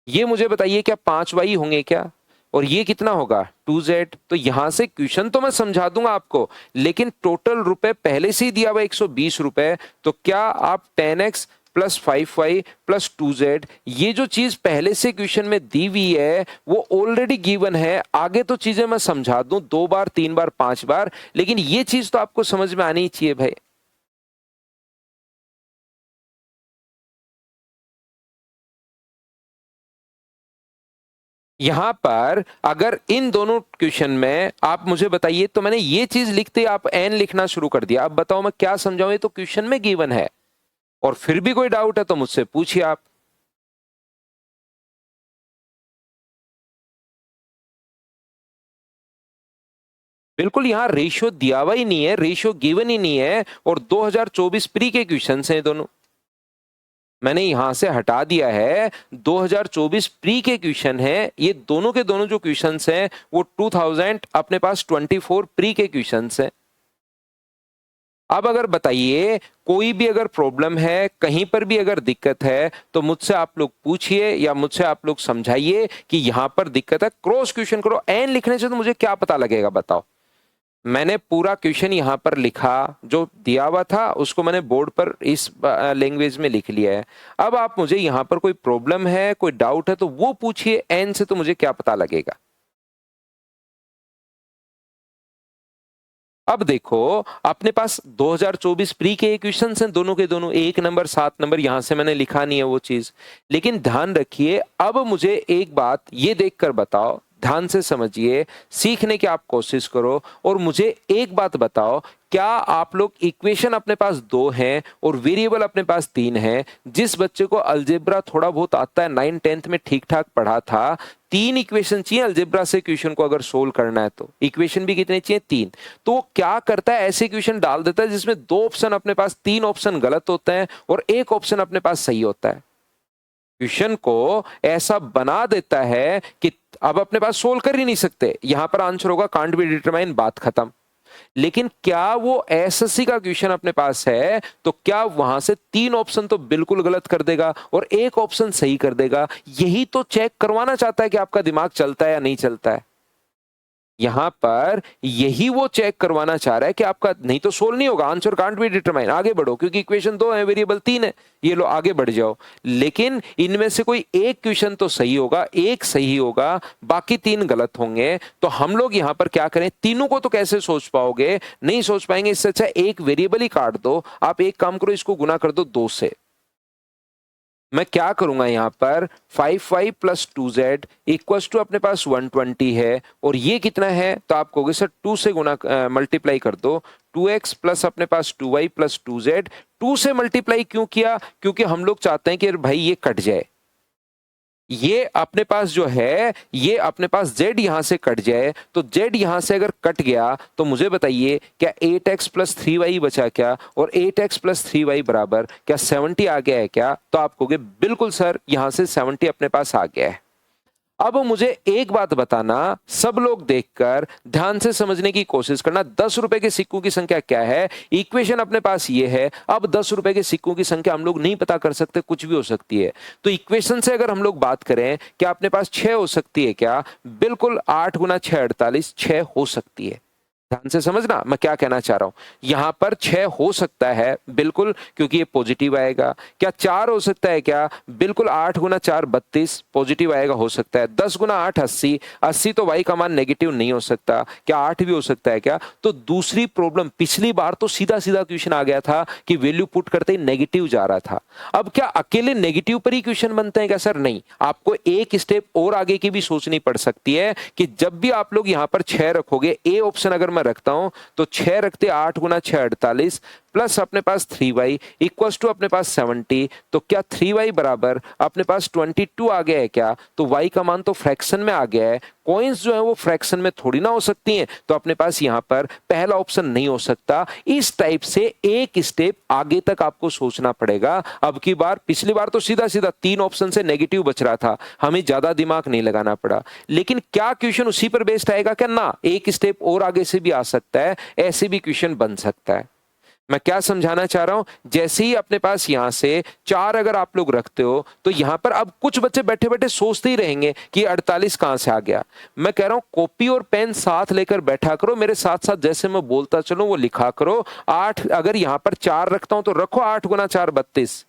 Speaker 1: ये मुझे बताइए, क्या 5y होंगे क्या? और ये कितना होगा 2z। तो यहां से क्वेश्चन तो मैं समझा दूंगा आपको, लेकिन टोटल रुपए पहले से ही दिया हुआ 120 रुपए, तो क्या आप 10x plus 5y plus 2z, ये जो चीज पहले से क्वेश्चन में दी हुई है वो ऑलरेडी गिवन है। आगे तो चीजें मैं समझा दूं 2 बार 3 बार 5 बार, लेकिन ये चीज तो आपको समझ में आनी ही चाहिए भाई। यहां पर अगर इन दोनों क्वेश्चन में आप मुझे बताइए, तो मैंने ये चीज लिखते आप एन लिखना शुरू कर दिया। अब बताओ मैं क्या समझाऊं, ये तो क्वेश्चन में गिवन है, और फिर भी कोई डाउट है तो मुझसे पूछिए आप। बिल्कुल, यहां रेशियो दिया हुआ ही नहीं है, रेशियो गिवन ही नहीं है, और 2024 प्री के क्वेश्चन हैं दोनों। मैंने यहां से हटा दिया है, 2024 प्री के क्वेश्चन है ये दोनों के दोनों। जो क्वेश्चंस हैं वो 2000 अपने पास 24 प्री के क्वेश्चंस हैं। अब अगर बताइए कोई भी अगर प्रॉब्लम है, कहीं पर भी अगर दिक्कत है, तो मुझसे आप लोग पूछिए या मुझसे आप लोग समझाइए कि यहां पर दिक्कत है। क्रॉस क्वेश्चन करो, एन लिखने से तो मुझे क्या पता लगेगा बताओ। मैंने पूरा क्वेश्चन यहां पर लिखा, जो दिया हुआ था उसको मैंने बोर्ड पर इस लैंग्वेज में लिख लिया है। अब आप मुझे यहां पर कोई प्रॉब्लम है, कोई डाउट है तो वो पूछिए, एन से तो मुझे क्या पता लगेगा। अब देखो, अपने पास 2024 प्री के क्वेश्चन हैं दोनों के दोनों, 1 नंबर 7 नंबर, यहां से मैंने लिखा नहीं है वो चीज। लेकिन ध्यान रखिए, अब मुझे एक बात ये देखकर बताओ, ध्यान से समझिए, सीखने की आप कोशिश करो, और मुझे एक बात बताओ, क्या आप लोग इक्वेशन अपने पास 2 हैं और वेरिएबल अपने पास 3 हैं? जिस बच्चे को अलजेब्रा थोड़ा बहुत आता है, 9 10th में ठीक ठाक पढ़ा था, 3 इक्वेशन चाहिए अलजेब्रा से क्वेश्चन को अगर सोल्व करना है तो। इक्वेशन भी कितने चाहिए? 3। तो वो क्या करता है, ऐसे क्वेश्चन डाल देता है जिसमें 2 ऑप्शन अपने पास, 3 ऑप्शन गलत होते हैं और 1 ऑप्शन अपने पास सही होता है। क्वेश्चन को ऐसा बना देता है कि अब अपने पास सोल्व कर ही नहीं सकते। यहां पर आंसर होगा कांट बी डिटरमाइन, बात खत्म। लेकिन क्या वो एसएससी का क्वेश्चन अपने पास है तो क्या वहां से 3 ऑप्शन तो बिल्कुल गलत कर देगा और 1 ऑप्शन सही कर देगा? यही तो चेक करवाना चाहता है कि आपका दिमाग चलता है या नहीं चलता है। यहां पर यही वो चेक करवाना चाह रहा है कि आपका, नहीं तो सोल्व नहीं होगा, आंसर कांट बी डिटरमाइन, आगे बढ़ो, क्योंकि इक्वेशन 2 है, वेरिएबल 3 है, ये लो आगे बढ़ जाओ। लेकिन इनमें से कोई एक क्वेश्चन तो सही होगा, एक सही होगा, बाकी 3 गलत होंगे। तो हम लोग यहां पर क्या करें, तीनों को तो कैसे सोच पाओगे, नहीं सोच पाएंगे। इससे अच्छा एक वेरिएबल ही काट दो। आप एक काम करो, इसको गुना कर दो 2 से। मैं क्या करूंगा यहां पर, 5y plus 2z equals to अपने पास 120 है, और ये कितना है तो आप कहोगे सर 2 से गुना मल्टीप्लाई कर दो। 2x प्लस अपने पास 2y प्लस 2z, 2 से मल्टीप्लाई क्यों किया? क्योंकि हम लोग चाहते हैं कि भाई ये कट जाए, ये अपने पास जो है, ये अपने पास z यहां से कट जाए। तो z यहां से अगर कट गया तो मुझे बताइए क्या 8x प्लस 3y बचा क्या? और 8x प्लस 3y बराबर क्या 70 आ गया है क्या? तो आप कहोगे बिल्कुल सर, यहां से 70 अपने पास आ गया है। अब मुझे एक बात बताना, सब लोग देखकर ध्यान से समझने की कोशिश करना, 10 रुपए के सिक्कों की संख्या क्या है? इक्वेशन अपने पास ये है। अब 10 रुपए के सिक्कों की संख्या हम लोग नहीं पता कर सकते, कुछ भी हो सकती है। तो इक्वेशन से अगर हम लोग बात करें, क्या अपने पास 6 हो सकती है क्या? बिल्कुल, 8 गुना 6 48, 6 हो सकती है। ध्यान से समझना मैं क्या कहना चाह रहा हूं। यहां पर 6 हो सकता है बिल्कुल, क्योंकि ये पॉजिटिव आएगा। क्या 4 हो सकता है क्या? बिल्कुल, 8 गुना 4 32, पॉजिटिव आएगा, हो सकता है। 10 गुना 8 80, 80 तो y का मान नेगेटिव नहीं हो सकता। क्या 8 भी हो सकता है क्या? तो दूसरी प्रॉब्लम, पिछली बार तो सीधा सीधा क्वेश्चन आ गया था कि वैल्यू पुट करते ही नेगेटिव जा रहा था। अब क्या अकेले नेगेटिव पर ही क्वेश्चन बनते हैं क्या सर? नहीं, आपको एक स्टेप और आगे की भी सोचनी पड़ सकती है कि जब भी आप लोग यहां पर 6 रखोगे, ए ऑप्शन अगर मैं रखता हूं तो 6 रखते 8 गुना 6 48 प्लस अपने पास 3y इक्वल्स टू अपने पास 70। तो क्या 3y बराबर अपने पास 22 आ गया है क्या? तो y का मान तो फ्रैक्शन में आ गया है। कॉइंस जो है वो फ्रैक्शन में थोड़ी ना हो सकती हैं, तो अपने पास यहां पर पहला ऑप्शन नहीं हो सकता। इस टाइप से एक स्टेप आगे तक आपको सोचना पड़ेगा। अब की बार, पिछली बार तो सीधा सीधा 3 ऑप्शन से नेगेटिव बच रहा था, हमें ज्यादा दिमाग नहीं लगाना पड़ा। लेकिन क्या क्वेश्चन उसी पर बेस्ड आएगा क्या? ना, एक स्टेप और आगे से भी आ सकता है, ऐसे भी क्वेश्चन बन सकता है। मैं क्या समझाना चाह रहा हूं, जैसे ही अपने पास यहां से 4 अगर आप लोग रखते हो तो यहां पर अब कुछ बच्चे बैठे बैठे सोचते ही रहेंगे कि 48 कहां से आ गया। मैं कह रहा हूं कॉपी और पेन साथ लेकर बैठा करो, मेरे साथ साथ जैसे मैं बोलता चलूं वो लिखा करो। 8 अगर यहां पर 4 रखता हूं तो रखो 8 गुना 4 32।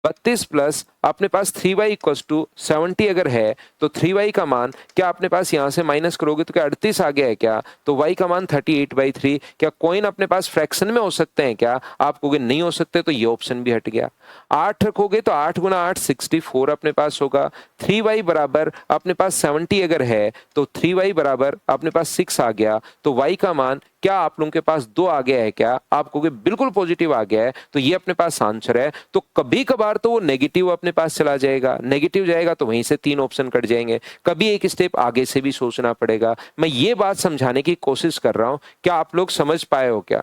Speaker 1: 32 प्लस अपने पास 3y इक्वल्स टू 70 अगर है तो 3y का मान क्या अपने पास यहाँ से माइनस करोगे तो क्या 38 आ गया है क्या? तो y का मान 38/3। क्या कॉइन अपने पास फ्रैक्शन में हो सकते हैं क्या? आप कहोगे नहीं हो सकते, तो ये ऑप्शन भी हट गया। 8 रखोगे तो 8 गुना 8 64 अपने पास होगा। 3y बराबर अपने पास 70 अगर है तो 3y बराबर अपने पास 6 आ गया। तो y का मान क्या आप लोगों के पास 2 आ गया है क्या? आप कहोगे बिल्कुल पॉजिटिव आ गया है, तो ये अपने पास आंसर है। तो कभी कभार तो वो नेगेटिव अपने पास चला जाएगा, नेगेटिव जाएगा तो वहीं से 3 ऑप्शन कट जाएंगे, कभी एक स्टेप आगे से भी सोचना पड़ेगा। मैं ये बात समझाने की कोशिश कर रहा हूं, क्या आप लोग समझ पाए हो क्या?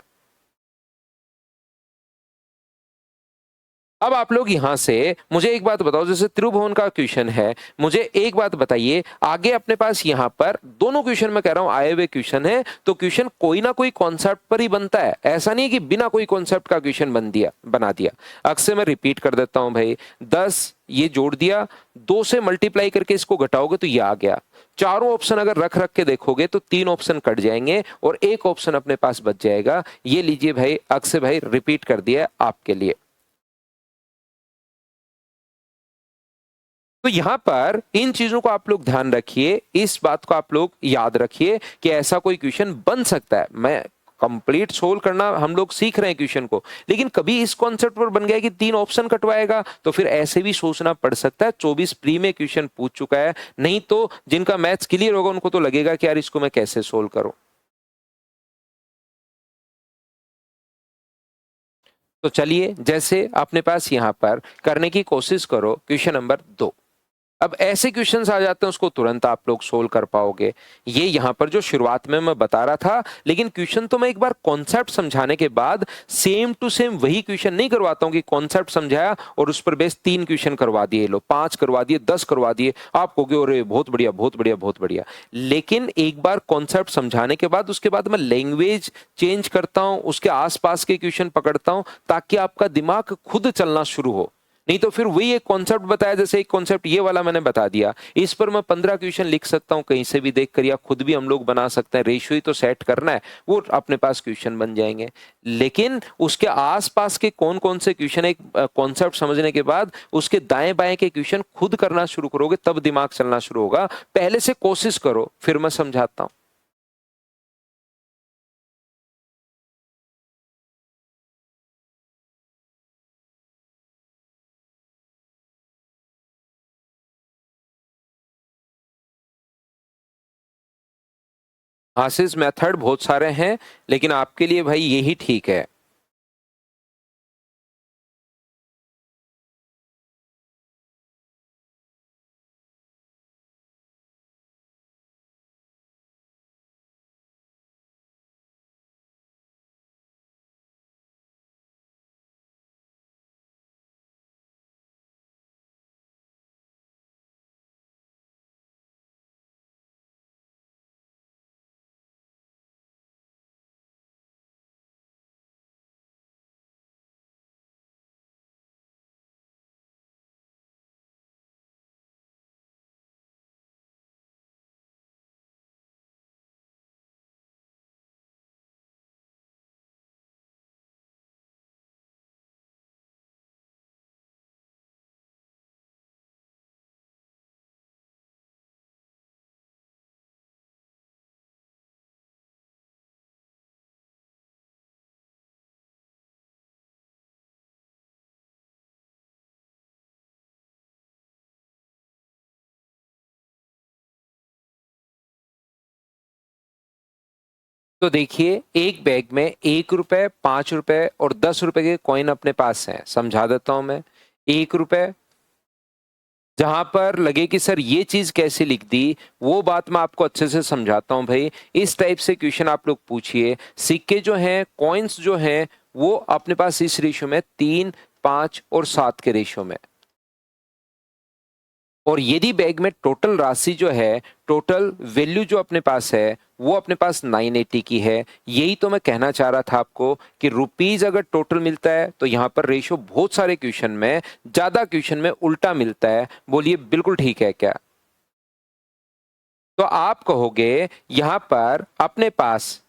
Speaker 1: अब आप लोग यहां से मुझे एक बात बताओ, जैसे त्रिभुवन का क्वेश्चन है, मुझे एक बात बताइए, आगे अपने पास यहां पर दोनों क्वेश्चन में कह रहा हूं आए हुए क्वेश्चन है, तो क्वेश्चन कोई ना कोई कॉन्सेप्ट पर ही बनता है, ऐसा नहीं है कि बिना कोई कॉन्सेप्ट का क्वेश्चन बना दिया। अक्सर मैं रिपीट कर देता हूं भाई, 10 ये जोड़ दिया, 2 से मल्टीप्लाई करके इसको घटाओगे तो ये आ गया। चारों ऑप्शन अगर रख रख के देखोगे तो 3 ऑप्शन कट जाएंगे और एक ऑप्शन अपने पास बच जाएगा। ये लीजिए भाई, अक्सर भाई रिपीट कर दिया आपके लिए। तो यहां पर इन चीजों को आप लोग ध्यान रखिए, इस बात को आप लोग याद रखिए कि ऐसा कोई क्वेश्चन बन सकता है। मैं कंप्लीट सोल्व करना हम लोग सीख रहे हैं क्वेश्चन को, लेकिन कभी इस कॉन्सेप्ट पर बन गया कि 3 ऑप्शन कटवाएगा तो फिर ऐसे भी सोचना पड़ सकता है। 24 प्री में क्वेश्चन पूछ चुका है, नहीं तो जिनका मैथ्स क्लियर होगा उनको तो लगेगा कि यार इसको मैं कैसे सोल्व करूं। तो चलिए, जैसे अपने पास यहां पर करने की कोशिश करो क्वेश्चन नंबर 2। अब ऐसे क्वेश्चंस आ जाते हैं उसको तुरंत आप लोग सोल्व कर पाओगे। ये यहां पर जो शुरुआत में मैं बता रहा था, लेकिन क्वेश्चन तो मैं एक बार कॉन्सेप्ट समझाने के बाद सेम टू सेम वही क्वेश्चन नहीं करवाता हूं कि कॉन्सेप्ट समझाया और उस पर बेस 3 क्वेश्चन करवा दिए, लो 5 करवा दिए, 10 करवा दिए, आप कहोगे अरे बहुत बढ़िया बहुत बढ़िया बहुत बढ़िया। लेकिन एक बार कॉन्सेप्ट समझाने के बाद उसके बाद मैं लैंग्वेज चेंज करता हूं, उसके आसपास के क्वेश्चन पकड़ता हूं, ताकि आपका दिमाग खुद चलना शुरू हो। नहीं तो फिर वही एक कॉन्सेप्ट बताया, जैसे एक कॉन्सेप्ट ये वाला मैंने बता दिया, इस पर मैं 15 क्वेश्चन लिख सकता हूं कहीं से भी देख कर, या खुद भी हम लोग बना सकते हैं, रेशियो ही तो सेट करना है, वो अपने पास क्वेश्चन बन जाएंगे। लेकिन उसके आसपास के कौन कौन से क्वेश्चन, एक कॉन्सेप्ट समझने के बाद उसके दाएं बाएं के क्वेश्चन खुद करना शुरू करोगे तब दिमाग चलना शुरू होगा। पहले से कोशिश करो, फिर मैं समझाता हूं। आशीष, मेथड बहुत सारे हैं, लेकिन आपके लिए भाई यही ठीक है। तो देखिए, एक बैग में 1 रुपए, 5 रुपए और 10 रुपए के कॉइन अपने पास हैं। समझा देता हूं मैं। 1 रुपए, जहां पर लगे कि सर ये चीज कैसे लिख दी, वो बात मैं आपको अच्छे से समझाता हूं भाई। इस टाइप से क्वेश्चन आप लोग पूछिए। सिक्के जो हैं, कॉइन्स जो हैं, वो अपने पास इस रेशियो में 3, 5 और 7 के रेशियो में। और यदि बैग में टोटल राशि जो है, टोटल वैल्यू जो अपने पास है, वो अपने पास 980 की है। यही तो मैं कहना चाह रहा था आपको कि रुपीज अगर टोटल मिलता है तो यहाँ पर रेशियो बहुत सारे क्वेश्चन में, ज्यादा क्वेश्चन में उल्टा मिलता है। बोलिए बिल्कुल ठीक है क्या? तो आप कहोगे यहां पर अपने पास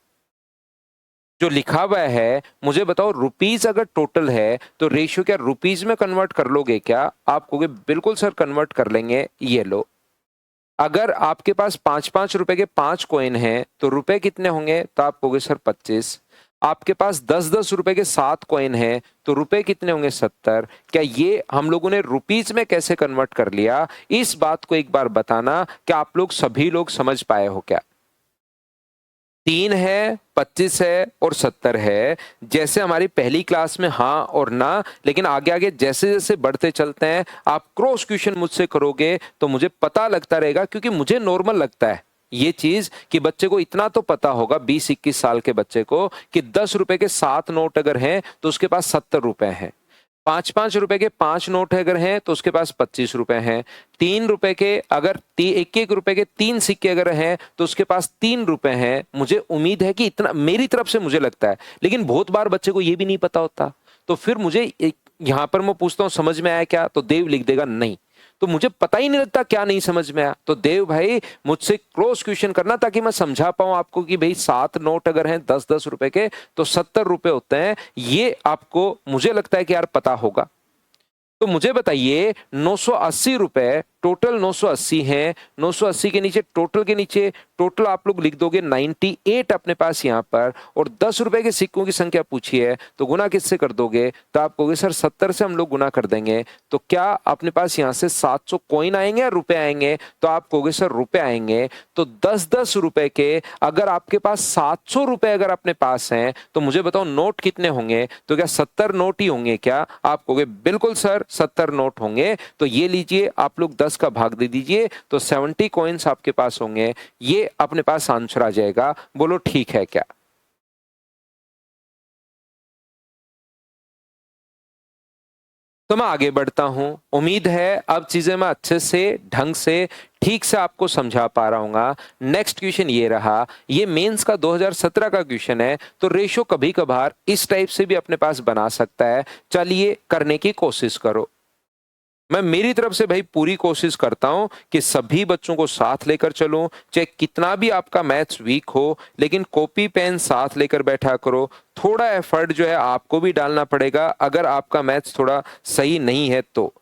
Speaker 1: जो लिखा हुआ है मुझे बताओ, रुपीज अगर टोटल है तो रेशियो क्या रुपीज में कन्वर्ट कर लोगे क्या? आप कहोगे बिल्कुल सर कन्वर्ट कर लेंगे। ये लो, अगर आपके पास 5-5 रुपए के 5 कॉइन हैं तो रुपए कितने होंगे? तो आप कहोगे सर 25। आपके पास 10-10 रुपए के 7 कॉइन हैं तो रुपए कितने होंगे? 70। क्या ये हम लोगों ने रुपीज में कैसे कन्वर्ट कर लिया? इस बात को एक बार बताना, क्या आप लोग सभी लोग समझ पाए हो क्या? 3 है, 25 है और 70 है। जैसे हमारी पहली क्लास में हाँ और ना, लेकिन आगे आगे जैसे जैसे बढ़ते चलते हैं आप क्रॉस क्वेश्चन मुझसे करोगे तो मुझे पता लगता रहेगा, क्योंकि मुझे नॉर्मल लगता है ये चीज कि बच्चे को इतना तो पता होगा, 20-21 साल के बच्चे को, कि 10 रुपए के 7 नोट अगर हैं तो उसके पास 70 रुपए हैं। 5-5 रुपए के 5 नोट अगर हैं तो उसके पास 25 रुपए हैं। 3 रुपए के अगर 1-1 रुपए के 3 सिक्के अगर हैं तो उसके पास 3 रुपए हैं। मुझे उम्मीद है कि इतना मेरी तरफ से मुझे लगता है, लेकिन बहुत बार बच्चे को ये भी नहीं पता होता। तो फिर मुझे यहां पर मैं पूछता हूं समझ में आया क्या, तो देव लिख देगा नहीं। तो मुझे पता ही नहीं लगता क्या नहीं समझ में आया। तो देव भाई मुझसे क्रॉस क्वेश्चन करना ताकि मैं समझा पाऊं आपको कि भाई 7 नोट अगर हैं 10-10 रुपए के तो 70 रुपए होते हैं। ये आपको मुझे लगता है कि यार पता होगा। तो मुझे बताइए 980 रुपए टोटल, 980 हैं। 980 के नीचे टोटल के नीचे टोटल आप लोग लिख दोगे 98 अपने पास यहाँ पर, और 10 रुपए के सिक्कों की संख्या पूछी है तो गुना किससे कर दोगे? तो आप कहोगे सर 70 से हम लोग गुना कर देंगे। तो क्या अपने पास यहाँ से 700 कॉइन आएंगे या रुपए आएंगे? तो आप कहोगे सर रुपए आएंगे। तो 10-10 रुपए के अगर आपके पास 700 रुपए अगर अपने पास हैं तो मुझे बताओ नोट कितने होंगे? तो क्या 70 नोट ही होंगे क्या? आप कहोगे बिल्कुल सर 70 नोट होंगे। तो ये लीजिए आप लोग 10 का भाग दे दीजिए तो 70 कॉइन्स आपके पास होंगे। ये अपने पास आंसर आ जाएगा। बोलो ठीक है क्या? तो मैं आगे बढ़ता हूं। उम्मीद है अब चीजें मैं अच्छे से ढंग से ठीक से आपको समझा पा रहा हूँ। नेक्स्ट क्वेश्चन ये रहा, ये मेंस का 2017 का क्वेश्चन है। तो रेशो कभी कभार इस टाइप से भी अपने पास बना सकता है। चलिए करने की कोशिश करो। मैं मेरी तरफ से भाई पूरी कोशिश करता हूं कि सभी बच्चों को साथ लेकर चलूं, चाहे कितना भी आपका मैथ्स वीक हो, लेकिन कॉपी पेन साथ लेकर बैठा करो। थोड़ा एफर्ट जो है आपको भी डालना पड़ेगा अगर आपका मैथ्स थोड़ा सही नहीं है तो।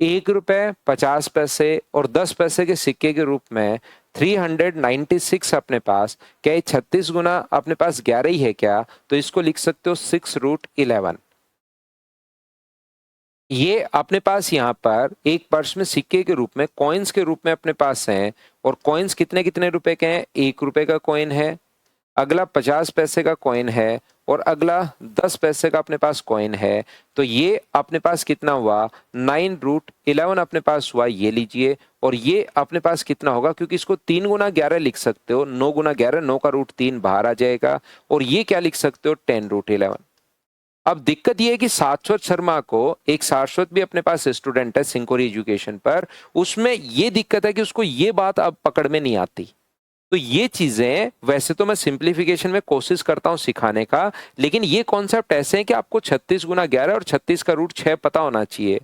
Speaker 1: ₹1, 50 पैसे और 10 पैसे के सिक्के के रूप में 396 अपने पास। क्या ये 36 गुना अपने पास 11 ही है क्या? तो इसको लिख सकते हो 6√11। ये अपने पास यहाँ पर एक पर्स में सिक्के के रूप में, कॉइन्स के रूप में अपने पास हैं। और कॉइन्स कितने कितने रुपए के हैं? 1 रुपए का कॉइन है, अगला 50 पैसे का कॉइन है, और अगला 10 पैसे का अपने पास कॉइन है। तो ये अपने पास कितना हुआ? 9√11 अपने पास हुआ। ये लीजिए, और ये अपने पास कितना होगा? क्योंकि इसको 3 गुना 11 लिख सकते हो, 9 गुना 11, 9 का रूट 3 बाहर आ जाएगा। और ये क्या लिख सकते हो? 10√11। अब दिक्कत ये है कि शाश्वत शर्मा को, एक शाश्वत भी अपने पास स्टूडेंट है सिंकोरी एजुकेशन पर, उसमें ये दिक्कत है कि उसको ये बात अब पकड़ में नहीं आती। तो ये चीजें, वैसे तो मैं सिंप्लीफिकेशन में कोशिश करता हूं सिखाने का, लेकिन ये कॉन्सेप्ट ऐसे हैं कि आपको 36 गुना 11 और 36 का रूट 6 पता होना चाहिए।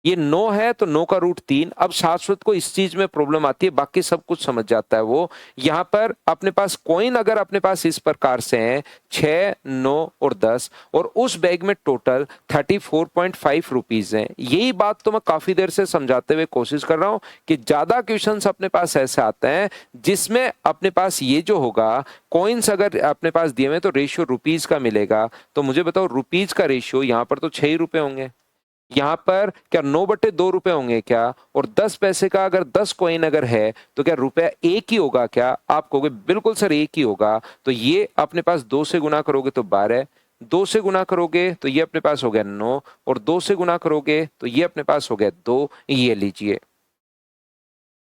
Speaker 1: ये 9 है तो 9 का रूट 3। अब शाश्वत को इस चीज में प्रॉब्लम आती है, बाकी सब कुछ समझ जाता है वो। यहाँ पर अपने पास कॉइन अगर अपने पास इस प्रकार से हैं 6, 9 और 10, और उस बैग में टोटल 34.5 रुपीज हैं। यही बात तो मैं काफी देर से समझाते हुए कोशिश कर रहा हूं कि ज्यादा क्वेश्चंस अपने पास ऐसे आते हैं जिसमें अपने पास ये जो होगा, कॉइन्स अगर अपने पास दिए हुए तो रेशियो रुपीज का मिलेगा। तो मुझे बताओ रुपीज का रेशियो यहाँ पर तो 6 ही रुपए होंगे, यहाँ पर क्या 9/2 रुपए होंगे क्या? और 10 पैसे का अगर 10 कॉइन अगर है तो क्या रुपया एक ही होगा क्या? आप कहोगे बिल्कुल सर एक ही होगा। तो ये अपने पास 2 से गुना करोगे तो 12, 2 से गुना करोगे तो ये अपने पास हो गया 9 और 2 से गुना करोगे तो ये अपने पास हो गया 2। ये लीजिए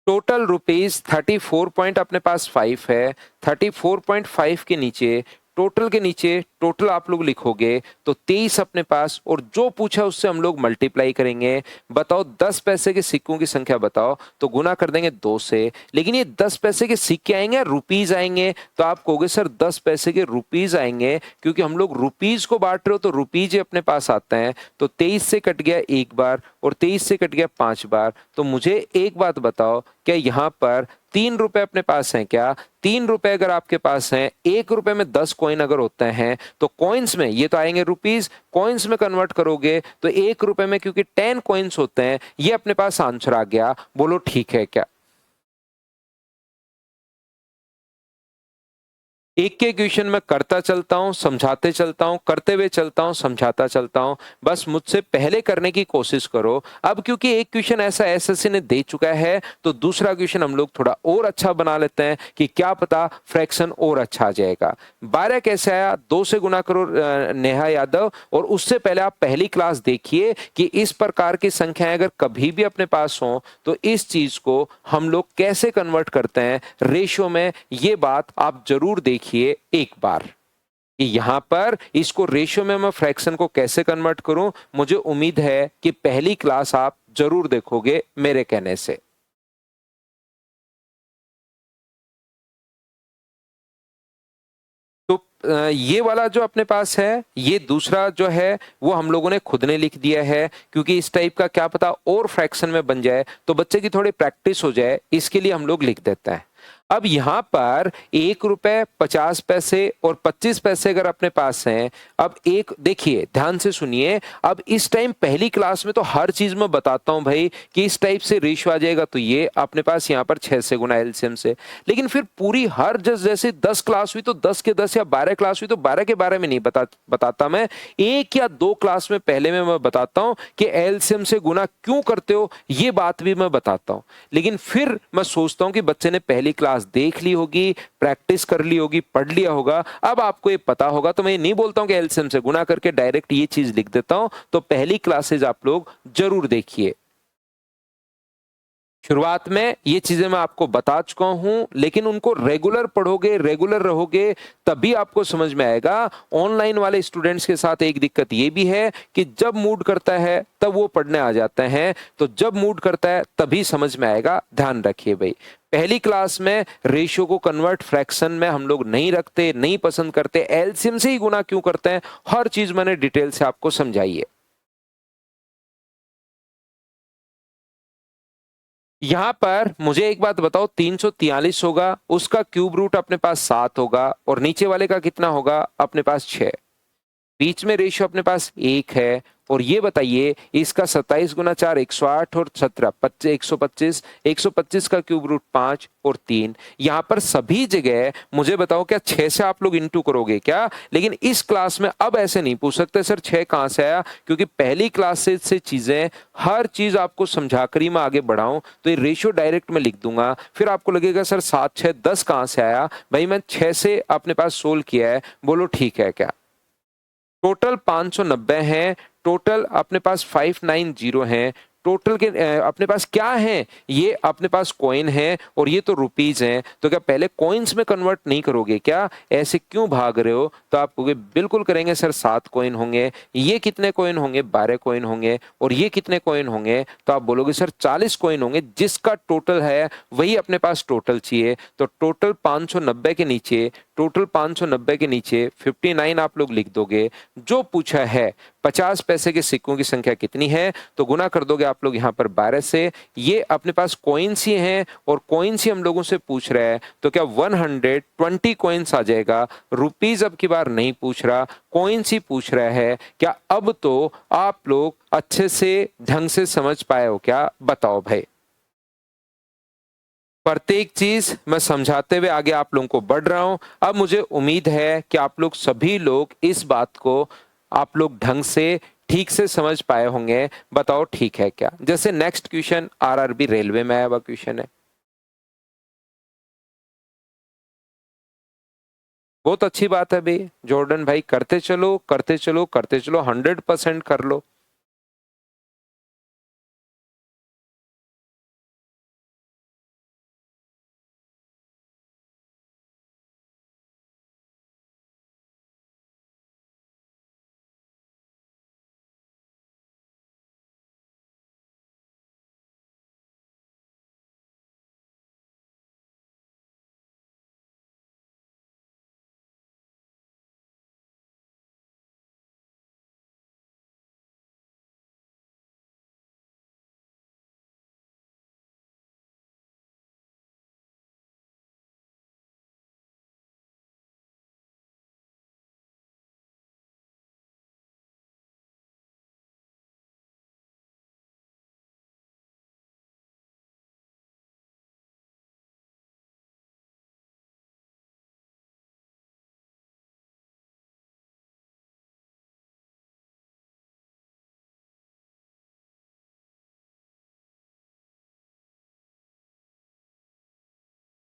Speaker 1: टोटल रुपीज 34 पॉइंट अपने पास 5 है। 34.5 के नीचे टोटल के नीचे टोटल आप लोग लिखोगे तो 23 अपने पास, और जो पूछा उससे हम लोग मल्टीप्लाई करेंगे। बताओ 10 पैसे के सिक्कों की संख्या बताओ, तो गुना कर देंगे 2 से। लेकिन ये 10 पैसे के सिक्के आएंगे या रुपीज आएंगे? तो आप कहोगे सर 10 पैसे के रुपीज आएंगे, क्योंकि हम लोग रुपीज को बांट रहे हो तो रुपीज ही अपने पास आते हैं। तो 23 से कट गया एक बार और 23 से कट गया 5 बार। तो मुझे एक बात बताओ, क्या यहाँ पर 3 रुपए अपने पास हैं क्या? 3 रुपए अगर आपके पास हैं, 1 रुपए में 10 कॉइन अगर होते हैं तो कॉइन्स में ये तो आएंगे रुपीज, कॉइन्स में कन्वर्ट करोगे तो 1 रुपए में क्योंकि 10 कॉइन्स होते हैं, ये अपने पास आंसर आ गया। बोलो ठीक है क्या? एक के क्वेश्चन में करता चलता हूं, समझाते चलता हूं, करते हुए चलता हूं, समझाता चलता हूं। बस मुझसे पहले करने की कोशिश करो। अब क्योंकि एक क्वेश्चन ऐसा एसएससी ने दे चुका है तो दूसरा क्वेश्चन हम लोग थोड़ा और अच्छा बना लेते हैं कि क्या पता फ्रैक्शन और अच्छा आ जाएगा। 12 कैसे आया? 2 से गुना करो नेहा यादव, और उससे पहले आप पहली क्लास देखिए कि इस प्रकार की संख्याएं अगर कभी भी अपने पास हो तो इस चीज को हम लोग कैसे कन्वर्ट करते हैं रेशियो में। ये बात आप जरूर देखिए एक बार कि यहां पर इसको रेशियो में मैं फ्रैक्शन को कैसे कन्वर्ट करूं। मुझे उम्मीद है कि पहली क्लास आप जरूर देखोगे मेरे कहने से। तो ये वाला जो अपने पास है, ये दूसरा जो है वो हम लोगों ने खुद ने लिख दिया है, क्योंकि इस टाइप का क्या पता और फ्रैक्शन में बन जाए तो बच्चे की थोड़ी प्रैक्टिस हो जाए, इसके लिए हम लोग लिख देते हैं। अब यहां पर 1 रुपए 50 पैसे और 25 पैसे अगर अपने पास हैं, अब एक देखिए ध्यान से सुनिए। अब इस टाइम पहली क्लास में तो हर चीज में बताता हूं भाई कि इस टाइप से रेशियो आ जाएगा, तो ये अपने पास यहां पर 6 से गुना एलसीएम से। लेकिन फिर पूरी हर जैसे 10 क्लास हुई तो 10 के 10 या 12 क्लास हुई तो 12 के बारे में नहीं बताता मैं। 1 या 2 क्लास में पहले में मैं बताता हूं कि एलसीएम से गुना क्यों करते हो, ये बात भी मैं बताता हूं। लेकिन फिर मैं सोचता हूं कि बच्चे ने पहली क्लास देख ली होगी, प्रैक्टिस कर ली होगी, पढ़ लिया होगा, अब आपको ये पता होगा। तो मैं ये नहीं बोलता हूं कि एलसीएम से गुना करके डायरेक्ट ये चीज लिख देता हूं। तो पहली क्लासेज आप लोग जरूर देखिए। शुरुआत में ये चीजें मैं आपको बता चुका हूं, लेकिन उनको रेगुलर पढ़ोगे, रेगुलर रहोगे, तभी आपको समझ में आएगा। ऑनलाइन वाले स्टूडेंट्स के साथ एक दिक्कत ये भी है कि जब मूड करता है तब वो पढ़ने आ जाते हैं, तो जब मूड करता है तभी समझ में आएगा। ध्यान रखिए भाई, पहली क्लास में रेशियो को कन्वर्ट फ्रैक्शन में हम लोग नहीं रखते, नहीं पसंद करते, एलसीएम से ही गुना क्यों करते हैं, हर चीज मैंने डिटेल से आपको समझाई है। यहां पर मुझे एक बात बताओ, 343 होगा, उसका क्यूब रूट अपने पास 7 होगा, और नीचे वाले का कितना होगा अपने पास 6। बीच में रेशियो अपने पास 1 है। और ये बताइए इसका 27 गुना 4 108 और 17 125, 125 का क्यूब रूट 5 और 3। यहां पर सभी जगह मुझे बताओ क्या 6 से आप लोग इंटू करोगे क्या? लेकिन इस क्लास में अब ऐसे नहीं पूछ सकते सर 6 कहां से आया, क्योंकि पहली क्लास से चीजें हर चीज आपको समझा कर ही मैं आगे बढ़ाऊं तो ये रेशियो डायरेक्ट में लिख दूंगा। फिर आपको लगेगा सर 7 6 10 कहां से आया? भाई मैं 6 से अपने पास सोल्व किया है। बोलो ठीक है क्या? टोटल 590 है, टोटल अपने पास 590 है। टोटल के अपने पास क्या है? ये अपने पास कॉइन है और ये तो रुपीज हैं। तो क्या पहले कॉइन्स में कन्वर्ट नहीं करोगे क्या? ऐसे क्यों भाग रहे हो? तो आप कहोगे बिल्कुल करेंगे सर, 7 कॉइन होंगे। ये कितने कॉइन होंगे? 12 कॉइन होंगे। और ये कितने कॉइन होंगे? तो आप बोलोगे सर 40 कॉइन होंगे, जिसका टोटल है वही अपने पास टोटल चाहिए। तो टोटल 590 के नीचे, टोटल 590 के नीचे 59 आप लोग लिख दोगे। जो पूछा है 50 पैसे के सिक्कों की संख्या कितनी है, तो गुना कर दोगे आप लोग यहाँ पर 12 से। ये अपने पास कॉइन्स ही हैं और कॉइन्स ही हम लोगों से पूछ रहा है, तो क्या 120 कॉइन्स आ जाएगा। रुपीज अब की बार नहीं पूछ रहा, कॉइन्स ही पूछ रहा है। क्या अब तो आप लोग अच्छे से ढंग से समझ पाए हो क्या? बताओ भाई। प्रत्येक चीज मैं समझाते हुए आगे आप लोगों को बढ़ रहा हूं। अब मुझे उम्मीद है कि आप लोग सभी लोग इस बात को आप लोग ढंग से ठीक से समझ पाए होंगे, बताओ ठीक है क्या। जैसे नेक्स्ट क्वेश्चन आरआरबी रेलवे में आया हुआ क्वेश्चन है, बहुत अच्छी बात है भाई जॉर्डन भाई, करते चलो करते चलो करते चलो, 100% कर लो।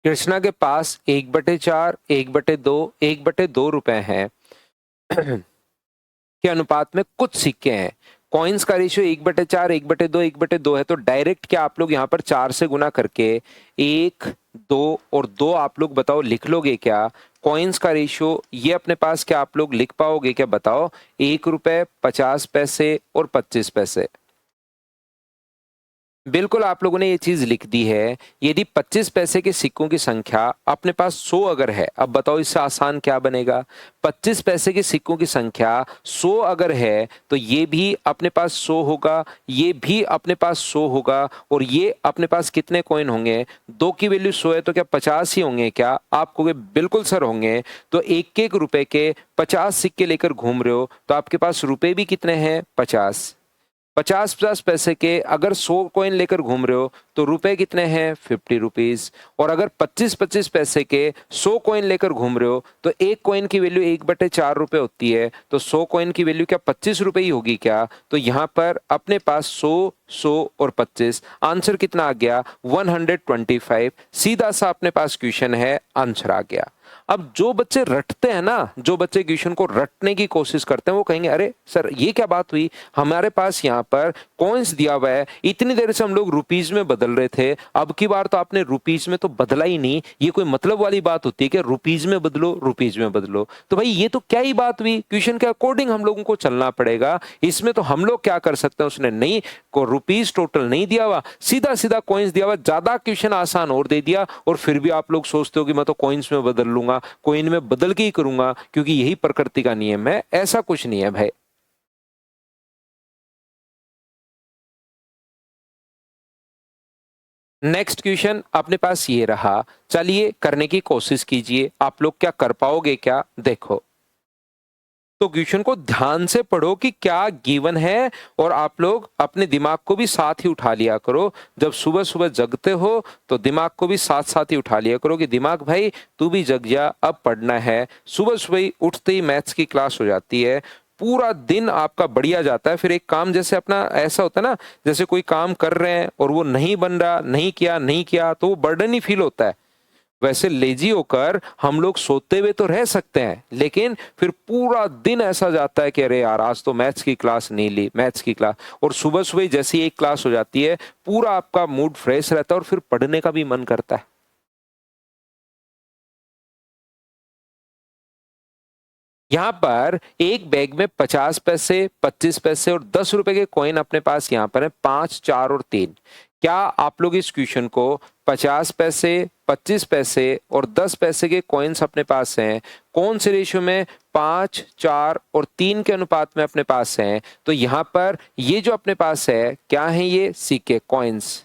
Speaker 1: कृष्णा के पास 1/4, 1/2, 1/2 रुपए हैं के अनुपात में कुछ सिक्के हैं। कॉइन्स का रेशियो 1/4, 1/2, 1/2 है, तो डायरेक्ट क्या आप लोग यहाँ पर 4 से गुना करके 1, 2 और 2 आप लोग बताओ लिख लोगे क्या? कॉइन्स का रेशियो ये अपने पास क्या आप लोग लिख पाओगे क्या, बताओ? 1 रुपए, 50 पैसे और 25 पैसे। बिल्कुल आप लोगों ने ये चीज लिख दी है। यदि 25 पैसे के सिक्कों की संख्या अपने पास 100 अगर है, अब बताओ इससे आसान क्या बनेगा? 25 पैसे के सिक्कों की संख्या 100 अगर है तो ये भी अपने पास 100 होगा, ये भी अपने पास 100 होगा, और ये अपने पास कितने कॉइन होंगे? 2 की वैल्यू 100 है तो क्या 50 ही होंगे क्या? आप कहोगे बिल्कुल सर होंगे। तो 1-1 रुपए के 50 सिक्के लेकर घूम रहे हो तो आपके पास रुपए भी कितने हैं? 50। 50 पैसे के अगर 100 कॉइन लेकर घूम रहे हो तो रुपए कितने हैं? 50 रुपीज। और अगर 25-25 पैसे के 100 कॉइन लेकर घूम रहे हो तो एक कॉइन की वैल्यू 1/4 रुपए होती है, तो 100 कॉइन की वैल्यू क्या 25 रुपए ही होगी क्या? तो यहाँ पर अपने पास 100, 100 और 25, आंसर कितना आ गया? 125। सीधा सा अपने पास क्वेश्चन है, आंसर आ गया। अब जो बच्चे रटते हैं ना, जो बच्चे क्वेश्चन को रटने की कोशिश करते हैं वो कहेंगे अरे सर ये क्या बात हुई, हमारे पास यहाँ पर कॉइन्स दिया हुआ है, इतनी देर से हम लोग रुपीज में बदल रहे थे, अब की बार तो आपने रुपीज में तो बदला ही नहीं, ये कोई मतलब वाली बात होती है कि रुपीज में बदलो, रुपीज में बदलो? तो भाई ये तो क्या ही बात हुई, क्वेश्चन के अकॉर्डिंग हम लोगों को चलना पड़ेगा। इसमें तो हम लोग क्या कर सकते हैं, उसने नहीं को रुपीज टोटल नहीं दिया हुआ, सीधा सीधा कॉइन्स दिया हुआ, ज्यादा क्वेश्चन आसान और दे दिया, और फिर भी आप लोग सोचते हो कि मैं तो कॉइन्स में बदल लूंगा, कॉइन में बदल के ही करूंगा क्योंकि यही प्रकृति का नियम है। ऐसा कुछ नहीं है भाई। नेक्स्ट क्वेश्चन अपने पास ये रहा, चलिए करने की कोशिश कीजिए, आप लोग क्या कर पाओगे क्या, देखो। तो क्वेश्चन को ध्यान से पढ़ो कि क्या गिवन है, और आप लोग अपने दिमाग को भी साथ ही उठा लिया करो। जब सुबह सुबह जगते हो तो दिमाग को भी साथ साथ ही उठा लिया करो कि दिमाग भाई तू भी जग जा, अब पढ़ना है। सुबह सुबह ही उठते ही मैथ्स की क्लास हो जाती है, पूरा दिन आपका बढ़िया जाता है। फिर एक काम जैसे अपना ऐसा होता है ना, जैसे कोई काम कर रहे हैं और वो नहीं बन रहा, नहीं किया तो वो बर्डन ही फील होता है। वैसे लेजी होकर हम लोग सोते हुए तो रह सकते हैं, लेकिन फिर पूरा दिन ऐसा जाता है कि अरे यार आज तो मैथ्स की क्लास नहीं ली, मैथ्स की क्लास, और सुबह सुबह जैसी एक क्लास हो जाती है पूरा आपका मूड फ्रेश रहता है और फिर पढ़ने का भी मन करता है। यहाँ पर एक बैग में 50 पैसे, 25 पैसे और 10 रुपए के कॉइन अपने पास यहाँ पर है, 5, 4 और 3। क्या आप लोग इस क्वेश्चन को 50 पैसे, 25 पैसे और 10 पैसे के कॉइन्स अपने पास हैं, कौन से रेशियो में? 5, 4 और 3 के अनुपात में अपने पास हैं। तो यहाँ पर ये जो अपने पास है क्या है? ये सिक्के, कॉइन्स।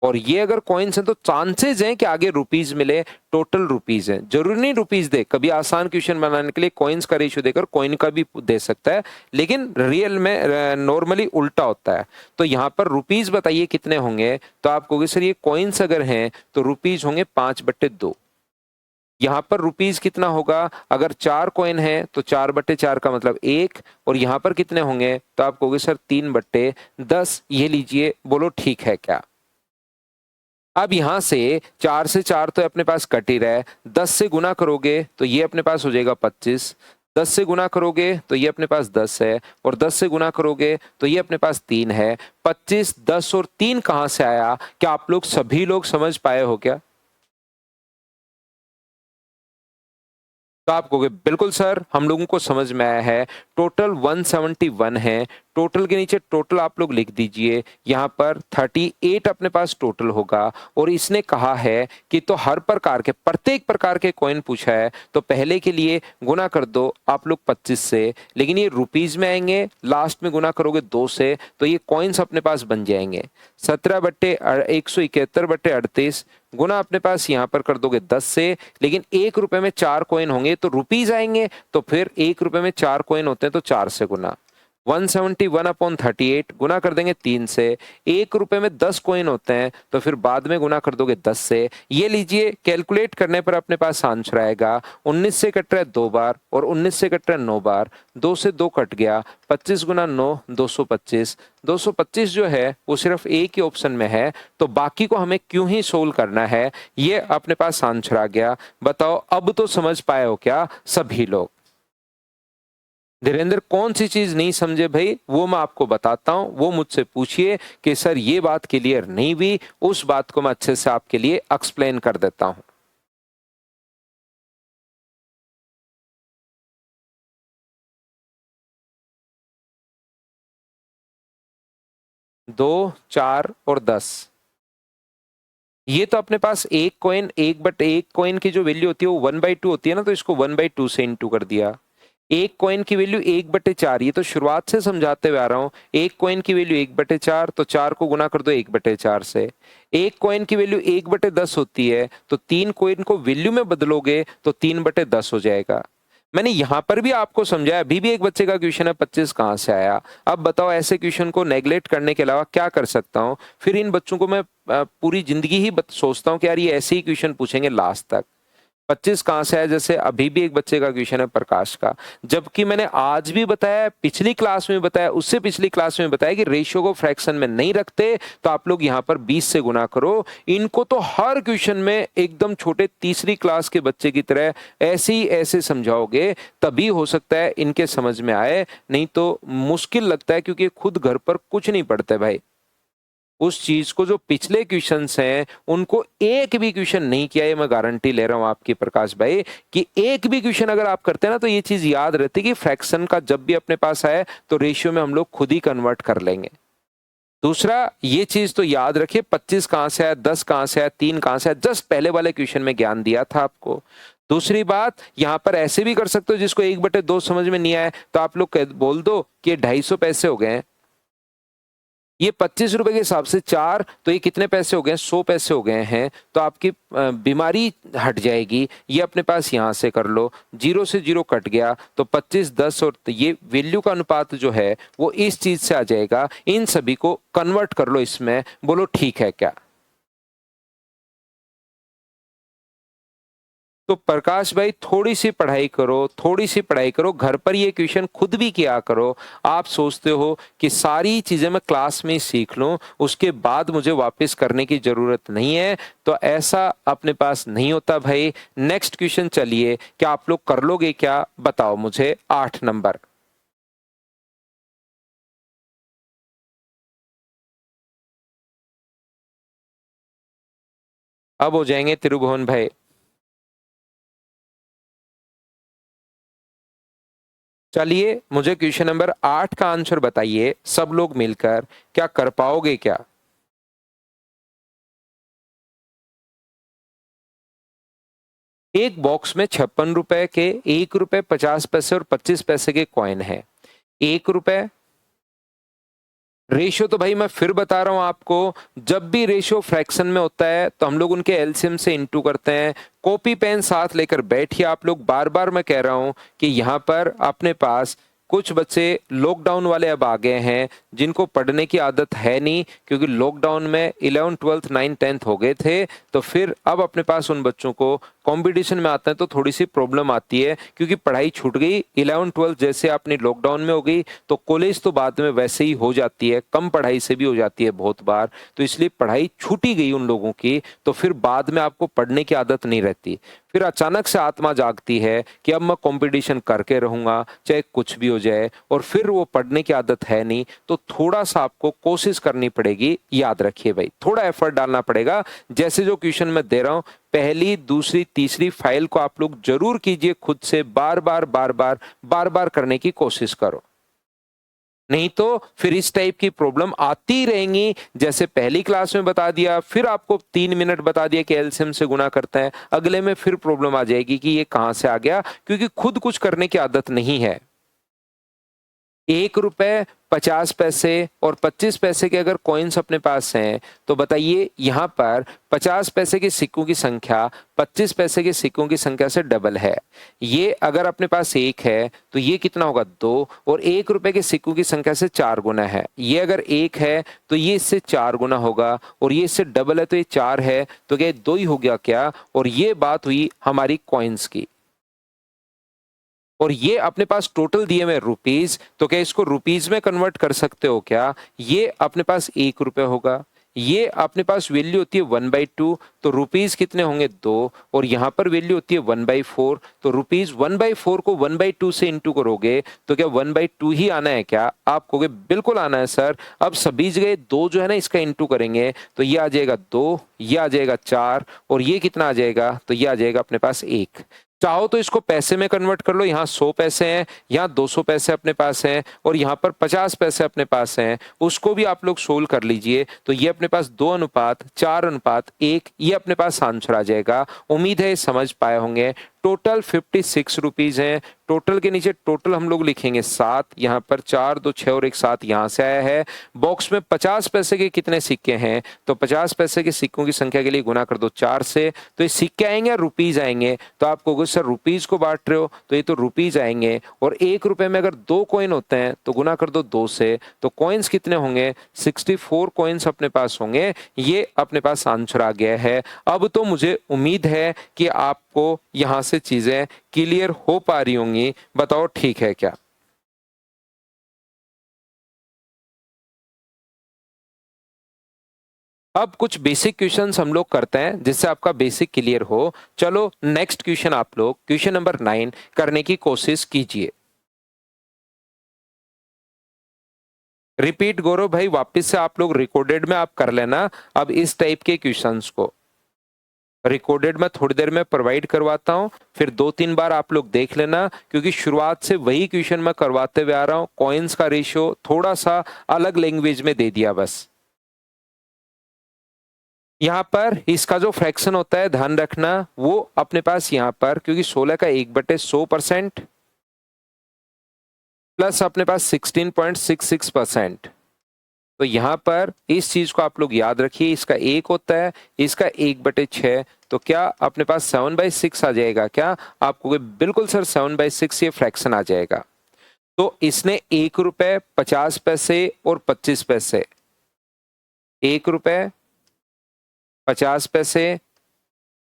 Speaker 1: और ये अगर कॉइन्स हैं तो चांसेस हैं कि आगे रुपीज मिले, टोटल रुपीज है, जरूरी नहीं रुपीज दे। कभी आसान क्वेश्चन बनाने के लिए कॉइन्स का रेशियो देकर कॉइन का भी दे सकता है, लेकिन रियल में नॉर्मली उल्टा होता है। तो यहाँ पर रुपीज बताइए कितने होंगे, तो आप कहोगे सर ये कॉइन्स अगर हैं तो रुपीज होंगे 5/2। यहाँ पर रुपीज कितना होगा, अगर 4 कॉइन है तो 4/4 का मतलब 1, और यहाँ पर कितने होंगे तो आप कहोगे सर 3/10, ये लीजिए, बोलो ठीक है क्या। अब यहां से 4 से 4 तो अपने पास कट ही रहा है, 10 से गुना करोगे तो ये अपने पास हो जाएगा 25, 10 से गुना करोगे तो ये अपने पास 10 है, और 10 से गुना करोगे तो ये अपने पास 3 है। 25, 10 और 3 कहां से आया, क्या आप लोग सभी लोग समझ पाए हो क्या? तो आप कहोगे बिल्कुल सर, हम लोगों को समझ में आया है। टोटल 171 है, टोटल के नीचे टोटल आप लोग लिख दीजिए, यहाँ पर 38 अपने पास टोटल होगा। और इसने कहा है कि तो हर प्रकार के, प्रत्येक प्रकार के कॉइन पूछा है, तो पहले के लिए गुना कर दो आप लोग 25 से, लेकिन ये रुपीज में आएंगे, लास्ट में गुना करोगे 2 से, तो ये कॉइन्स अपने पास बन जाएंगे 17/171/38, गुना अपने पास यहाँ पर कर दोगे 10 से, लेकिन 1 रुपए में 4 कॉइन होंगे तो रुपीज आएंगे, तो फिर 1 रुपए में 4 कॉइन होते हैं तो 4 से गुना, 171/38 गुना कर देंगे 3 से, 1 रुपए में 10 कॉइन होते हैं तो फिर बाद में गुना कर दोगे 10 से। ये लीजिए, कैलकुलेट करने पर अपने पास आंसर आएगा 19 से कट रहा है 2 बार, और 19 से कट रहा है 9 बार, 2 से 2 कट गया, 25 गुना 9 225, 225 जो है वो सिर्फ एक ही ऑप्शन में है, तो बाकी को हमें क्यों ही सोल्व करना है, ये अपने पास आंसर आ गया। बताओ अब तो समझ पाए हो क्या सभी लोग? धीरेन्द्र कौन सी चीज नहीं समझे भाई, वो मैं आपको बताता हूं, वो मुझसे पूछिए कि सर ये बात क्लियर नहीं हुई, उस बात को मैं अच्छे से आपके लिए एक्सप्लेन कर देता हूं। दो, 4 और 10, ये तो अपने पास एक कॉइन, 1/1 कॉइन की जो वैल्यू होती है वो 1/2 होती है ना, तो इसको 1/2 से इंटू कर दिया। एक कॉइन की वैल्यू 1/4, ये तो शुरुआत से समझाते हुए आ रहा हूं, एक कॉइन की वैल्यू 1/4, तो 4 को गुना कर दो 1/4 से। एक कॉइन की वैल्यू 1/10 होती है, तो 3 कॉइन को वैल्यू में बदलोगे तो 3/10 हो जाएगा। मैंने यहां पर भी आपको समझाया, अभी भी एक बच्चे का क्वेश्चन है 25 कहां से आया। अब बताओ ऐसे क्वेश्चन को नेग्लेक्ट करने के अलावा क्या कर सकता हूं? फिर इन बच्चों को मैं पूरी जिंदगी ही सोचता हूं कि यार ये ऐसे ही क्वेश्चन पूछेंगे लास्ट तक। 25 कहां से आया, जैसे अभी भी एक बच्चे का क्वेश्चन है प्रकाश का, जबकि मैंने आज भी बताया, पिछली क्लास में बताया, उससे पिछली क्लास में बताया कि रेशियो को फ्रैक्शन में नहीं रखते, तो आप लोग यहां पर 20 से गुना करो। इनको तो हर क्वेश्चन में एकदम छोटे तीसरी क्लास के बच्चे की तरह ऐसे ही ऐसे समझाओगे, तभी हो सकता है इनके समझ में आए, नहीं तो मुश्किल लगता है, क्योंकि खुद घर पर कुछ नहीं पढ़ते भाई। उस चीज को जो पिछले क्वेश्चंस हैं उनको एक भी क्वेश्चन नहीं किया, ये मैं गारंटी ले रहा हूं आपकी प्रकाश भाई, कि एक भी क्वेश्चन अगर आप करते हैं ना, तो ये चीज याद रहती है कि फ्रैक्शन का जब भी अपने पास आए तो रेशियो में हम लोग खुद ही कन्वर्ट कर लेंगे। दूसरा ये चीज तो याद रखिए, 25 कहां से आया, 10 कहां से आया, 3 कहां से आया, जस्ट पहले वाले क्वेश्चन में ज्ञान दिया था आपको। दूसरी बात, यहां पर ऐसे भी कर सकते हो, जिसको 1/2 समझ में नहीं आया तो आप लोग बोल दो कि 250 पैसे हो गए, ये 25 रुपए के हिसाब से 4, तो ये कितने पैसे हो गए, 100 पैसे हो गए हैं, तो आपकी बीमारी हट जाएगी। ये अपने पास यहां से कर लो, 0 से 0 कट गया, तो 25, 10 और ये वैल्यू का अनुपात जो है वो इस चीज से आ जाएगा। इन सभी को कन्वर्ट कर लो इसमें, बोलो ठीक है क्या? तो प्रकाश भाई थोड़ी सी पढ़ाई करो, थोड़ी सी पढ़ाई करो, घर पर ये क्वेश्चन खुद भी किया करो। आप सोचते हो कि सारी चीजें मैं क्लास में ही सीख लूं, उसके बाद मुझे वापस करने की जरूरत नहीं है, तो ऐसा अपने पास नहीं होता भाई। नेक्स्ट क्वेश्चन चलिए, क्या आप लोग कर लोगे क्या, बताओ मुझे। 8 नंबर, अब हो जाएंगे त्रिभुवन भाई। चलिए मुझे क्वेश्चन नंबर 8 का आंसर बताइए सब लोग मिलकर, क्या कर पाओगे क्या? एक बॉक्स में 56 रुपए के, 1 रुपए 50 पैसे और 25 पैसे के कॉइन है। 1 रुपए, रेशियो तो भाई मैं फिर बता रहा हूं आपको, जब भी रेशियो फ्रैक्शन में होता है तो हम लोग उनके एलसीएम से इंटू करते हैं। कॉपी पेन साथ लेकर बैठिए आप लोग, बार बार मैं कह रहा हूं कि यहां पर अपने पास कुछ बच्चे लॉकडाउन वाले अब आ गए हैं जिनको पढ़ने की आदत है नहीं, क्योंकि लॉकडाउन में 11th 12th 9th 10th हो गए थे, तो फिर अब अपने पास उन बच्चों को कंपटीशन में आते हैं तो थोड़ी सी प्रॉब्लम आती है, क्योंकि पढ़ाई छूट गई। 11th 12th जैसे अपनी लॉकडाउन में हो गई, तो कॉलेज तो बाद में वैसे ही हो जाती है, कम पढ़ाई से भी हो जाती है बहुत बार, तो इसलिए पढ़ाई छूटी गई उन लोगों की, तो फिर बाद में आपको पढ़ने की आदत नहीं रहती। फिर अचानक से आत्मा जागती है कि अब मैं कंपटीशन करके रहूंगा चाहे कुछ भी हो जाए, और फिर वो पढ़ने की आदत है नहीं, तो थोड़ा सा आपको कोशिश करनी पड़ेगी। याद रखिए भाई, थोड़ा एफर्ट डालना पड़ेगा। जैसे जो क्वेश्चन मैं दे रहा हूं, पहली दूसरी तीसरी फाइल को आप लोग जरूर कीजिए, खुद से बार बार करने की कोशिश करो, नहीं तो फिर इस टाइप की प्रॉब्लम आती रहेंगी। जैसे पहली क्लास में बता दिया, फिर आपको 3 मिनट बता दिया कि एलसीएम से गुना करते हैं, अगले में फिर प्रॉब्लम आ जाएगी कि ये कहां से आ गया, क्योंकि खुद कुछ करने की आदत नहीं है। 1 रुपए 50 पैसे और 25 पैसे के अगर कॉइन्स अपने पास हैं, तो बताइए यहाँ पर 50 पैसे के सिक्कों की संख्या 25 पैसे के सिक्कों की संख्या से डबल है। ये अगर अपने पास 1 है तो ये कितना होगा 2, और 1 रुपए के सिक्कों की संख्या से 4 गुना है। ये अगर 1 है तो ये इससे 4 गुना होगा, और ये इससे डबल है तो ये 4 है, तो क्या 2 ही हो गया क्या? और ये बात हुई हमारी कॉइन्स की। और ये अपने पास टोटल दिए हुए रुपीज, तो क्या इसको रुपीज में कन्वर्ट कर सकते हो क्या? ये अपने पास 1 रुपए होगा, ये अपने पास वैल्यू होती है 1/2, तो रुपीज कितने होंगे 2, और यहां पर वैल्यू होती है 1/4, तो रुपीज 1/4 को 1/2 से इंटू करोगे तो क्या 1/2 ही आना है क्या? आप कहोगे बिल्कुल आना है सर। अब सभी जगह 2 जो है ना इसका इंटू करेंगे तो ये आ जाएगा 2, ये आ जाएगा 4, और ये कितना आ जाएगा? तो ये आ जाएगा अपने पास 1। चाहो तो इसको पैसे में कन्वर्ट कर लो, यहाँ 100 पैसे हैं, यहाँ 200 पैसे अपने पास हैं, और यहाँ पर 50 पैसे अपने पास हैं, उसको भी आप लोग सोल्व कर लीजिए। तो ये अपने पास 2:4:1 ये अपने पास आंसर आ जाएगा। उम्मीद है समझ पाए होंगे। टोटल 56 रुपीज हैं। टोटल के नीचे टोटल हम लोग लिखेंगे 7, यहाँ पर 4 2 6 और 1 7 यहाँ से आया है। बॉक्स में 50 पैसे के कितने सिक्के हैं, तो 50 पैसे के सिक्कों की संख्या के लिए गुना कर दो 4 से, तो ये सिक्के आएंगे या रुपीज आएंगे? तो आप कहोगे सर रुपीज को बांट रहे हो, तो ये तो रुपीज आएंगे। और 1 रुपए में अगर 2 कॉइन होते हैं तो गुना कर दो 2 से, तो कॉइन्स कितने होंगे? 64 कॉइन्स अपने पास होंगे। ये अपने पास आंसर आ गया है। अब तो मुझे उम्मीद है कि आपको यहां से चीजें क्लियर हो पा रही होंगी। बताओ ठीक है क्या? अब कुछ बेसिक क्वेश्चंस हम लोग करते हैं जिससे आपका बेसिक क्लियर हो। चलो नेक्स्ट क्वेश्चन आप लोग क्वेश्चन नंबर 9 करने की कोशिश कीजिए। रिपीट गौरव भाई, वापस से आप लोग रिकॉर्डेड में आप कर लेना अब इस टाइप के क्वेश्चंस को। रिकॉर्डेड में थोड़ी देर में प्रोवाइड करवाता हूं, फिर 2-3 बार आप लोग देख लेना, क्योंकि शुरुआत से वही क्वेश्चन मैं करवाते हुए आ रहा हूं। कॉइन्स का रेशियो थोड़ा सा अलग लैंग्वेज में दे दिया बस। यहाँ पर इसका जो फ्रैक्शन होता है ध्यान रखना, वो अपने पास यहाँ पर क्योंकि 16 का 1/100% प्लस अपने पास 16.66%, तो यहाँ पर इस चीज को आप लोग याद रखिए। इसका 1 होता है, इसका 1/6, तो क्या अपने पास 7/6 आ जाएगा क्या? आपको बिल्कुल सर 7/6 ये फ्रैक्शन आ जाएगा। तो इसने 1 रुपए 50 पैसे और 25 पैसे, 1 रुपए 50 पैसे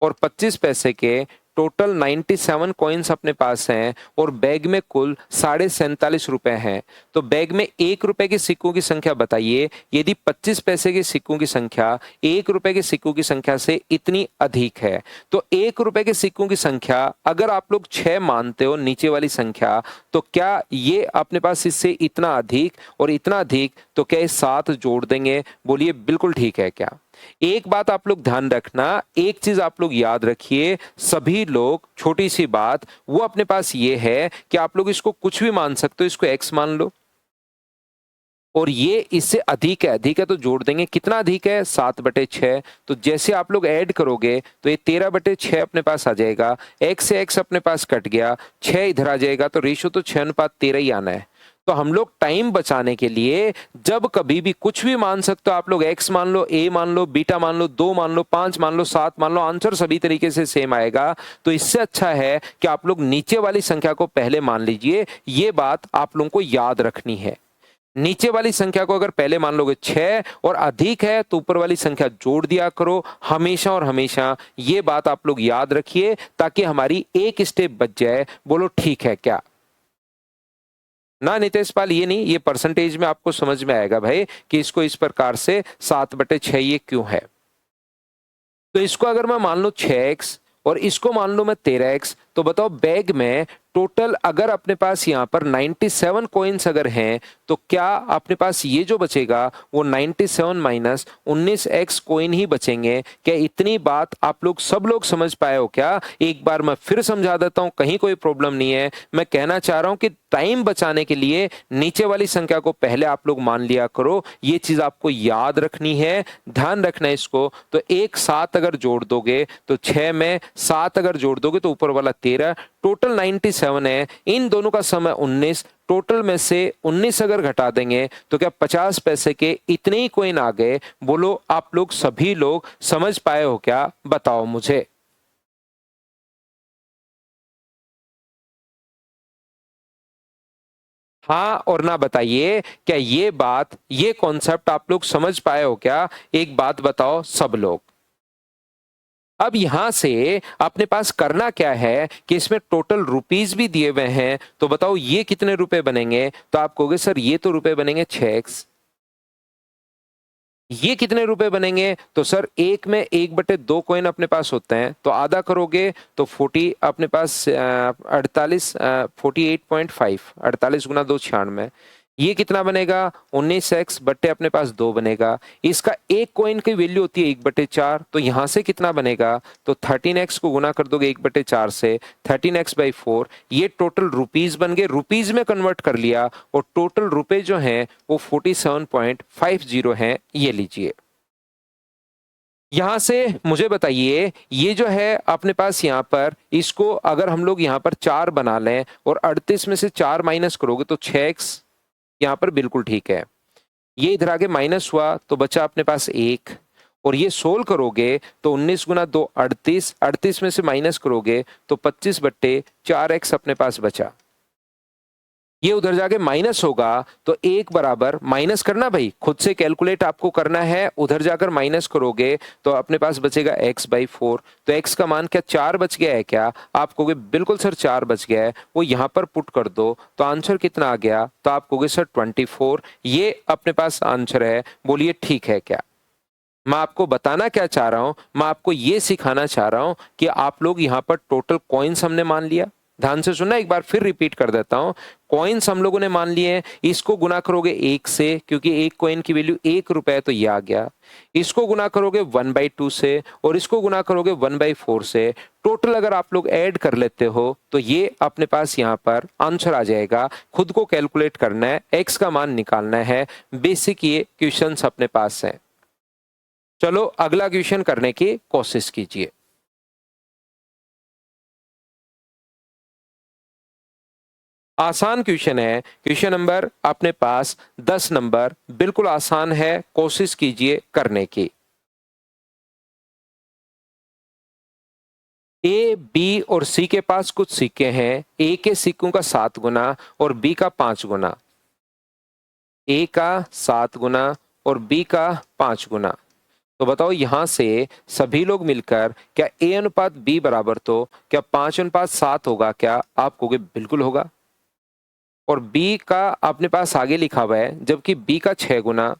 Speaker 1: और 25 पैसे के टोटल 97 कॉइन्स अपने पास हैं, और बैग में कुल 47.5 रुपए हैं। तो बैग में 1 रुपए के सिक्कों की संख्या बताइए। यदि 25 पैसे के सिक्कों की संख्या 1 रुपए के सिक्कों की संख्या से इतनी अधिक है, तो 1 रुपए के सिक्कों की संख्या अगर आप लोग 6 मानते हो नीचे वाली संख्या, तो क्या ये अपने पास इससे इतना अधिक और इतना अधिक, तो क्या ये 7 जोड़ देंगे? बोलिए बिल्कुल ठीक है क्या? एक बात आप लोग ध्यान रखना, एक चीज आप लोग याद रखिए, सभी लोग, छोटी सी बात वो अपने पास ये है कि आप लोग इसको कुछ भी मान सकते हो, इसको x मान लो, और ये इससे अधिक है तो जोड़ देंगे। कितना अधिक है? 7/6। तो जैसे आप लोग ऐड करोगे तो ये 13/6 अपने पास आ जाएगा। x से x अपने पास कट गया, 6 इधर आ जाएगा, तो रेशियो तो 6:13 ही आना है। तो हम लोग टाइम बचाने के लिए जब कभी भी कुछ भी मान सकते हो आप लोग, x मान लो, a मान लो, बीटा मान लो, 2 मान लो, 5 मान लो, 7 मान लो, आंसर सभी तरीके से सेम आएगा। तो इससे अच्छा है कि आप लोग नीचे वाली संख्या को पहले मान लीजिए। ये बात आप लोगों को याद रखनी है। नीचे वाली संख्या को अगर पहले मान लोगे 6 और अधिक है तो ऊपर वाली संख्या जोड़ दिया करो हमेशा और हमेशा। ये बात आप लोग याद रखिए ताकि हमारी एक स्टेप बच जाए। बोलो ठीक है क्या? ना नितेश पाल, ये नहीं, ये परसेंटेज में आपको समझ में आएगा भाई कि इसको इस प्रकार से 7/6 ये क्यों है। तो इसको अगर मैं मान लूं 6x और इसको मान लूं मैं 13x, तो बताओ बैग में टोटल अगर अपने पास यहाँ पर 97 कॉइन्स अगर हैं तो क्या अपने पास ये जो बचेगा वो 97 माइनस 19x कॉइन ही बचेंगे। क्या इतनी बात आप लोग सब लोग समझ पाए हो क्या? एक बार मैं फिर समझा देता हूं, कहीं कोई प्रॉब्लम नहीं है। मैं कहना चाह रहा हूं कि टाइम बचाने के लिए नीचे वाली संख्या को पहले आप लोग मान लिया करो। ये चीज आपको याद रखनी है, ध्यान रखना है इसको। तो एक 7 अगर जोड़ दोगे तो 6 में 7 अगर जोड़ दोगे तो ऊपर वाला 13, टोटल 97 है। इन दोनों का समय 19, टोटल में से 19 अगर घटा देंगे तो क्या 50 पैसे के इतने ही कॉइन आ गए। बोलो आप लोग सभी लोग समझ पाए हो क्या? बताओ मुझे। हाँ और ना बताइए, क्या ये बात, ये कॉन्सेप्ट आप लोग समझ पाए हो क्या? एक बात बताओ सब लोग। अब यहां से अपने पास करना क्या है कि इसमें टोटल रुपीस भी दिए हुए हैं। तो बताओ ये कितने रुपए बनेंगे? तो आप कहोगे सर ये तो रुपए बनेंगे 6x। ये कितने रुपए बनेंगे? तो सर एक में 1/2 कॉइन अपने पास होते हैं, तो आधा करोगे तो 40 अपने पास 48 48.5, 48 गुना 2 96। ये कितना बनेगा? 19x बट्टे अपने पास 2 बनेगा। इसका एक कॉइन की वैल्यू होती है 1/4, तो यहां से कितना बनेगा? तो 13x को गुना कर दोगे 1/4 से, 13x/4। ये टोटल रुपीज बन गए, रुपीज में कन्वर्ट कर लिया और टोटल रुपए जो हैं वो 47.50 हैं। ये लीजिए। यहां से मुझे बताइए, ये जो है अपने पास यहाँ पर, इसको अगर हम लोग यहाँ पर 4 बना लें और 38 में से 4 माइनस करोगे तो 6x यहाँ पर बिल्कुल ठीक है। ये इधर आगे माइनस हुआ तो बचा अपने पास 1 और ये सोल्व करोगे तो 19 गुना 2 38, 38 में से माइनस करोगे तो 25/4x अपने पास बचा। ये उधर जाके माइनस होगा तो 1 बराबर माइनस करना भाई, खुद से कैलकुलेट आपको करना है। उधर जाकर माइनस करोगे तो अपने पास बचेगा x/4। तो x का मान क्या 4 बच गया है क्या? आप कहोगे बिल्कुल सर 4 बच गया है। वो यहां पर पुट कर दो तो आंसर कितना आ गया? तो आप कहोगे सर 24। ये अपने पास आंसर है। बोलिए ठीक है क्या? मैं आपको बताना क्या चाह रहा हूं, मैं आपको ये सिखाना चाह रहा हूं कि आप लोग यहाँ पर टोटल कॉइन्स हमने मान लिया। ध्यान से सुनना, एक बार फिर रिपीट कर देता हूं। कॉइन्स हम लोगों ने मान लिए हैं। इसको गुना करोगे 1 से, क्योंकि एक कॉइन की वैल्यू 1 रुपए है तो ये आ गया। इसको गुना करोगे 1/2 से और इसको गुना करोगे 1/4 से। टोटल अगर आप लोग ऐड कर लेते हो तो ये अपने पास यहाँ पर आंसर आ जाएगा। खुद को कैलकुलेट करना है, एक्स का मान निकालना है। बेसिक ये क्वेश्चंस अपने पास है। चलो अगला क्वेश्चन करने की कोशिश कीजिए। आसान क्वेश्चन है, क्वेश्चन नंबर अपने पास 10 नंबर, बिल्कुल आसान है, कोशिश कीजिए करने की। ए, बी और सी के पास कुछ सिक्के हैं। ए के सिक्कों का 7 गुना और बी का 5 गुना। ए का 7 गुना और बी का 5 गुना। तो बताओ यहां से सभी लोग मिलकर क्या ए अनुपात बी बराबर, तो क्या 5:7 होगा क्या? आप कहोगे बिल्कुल होगा। और बी का अपने पास आगे लिखा हुआ है, जबकि बी का 6 गुना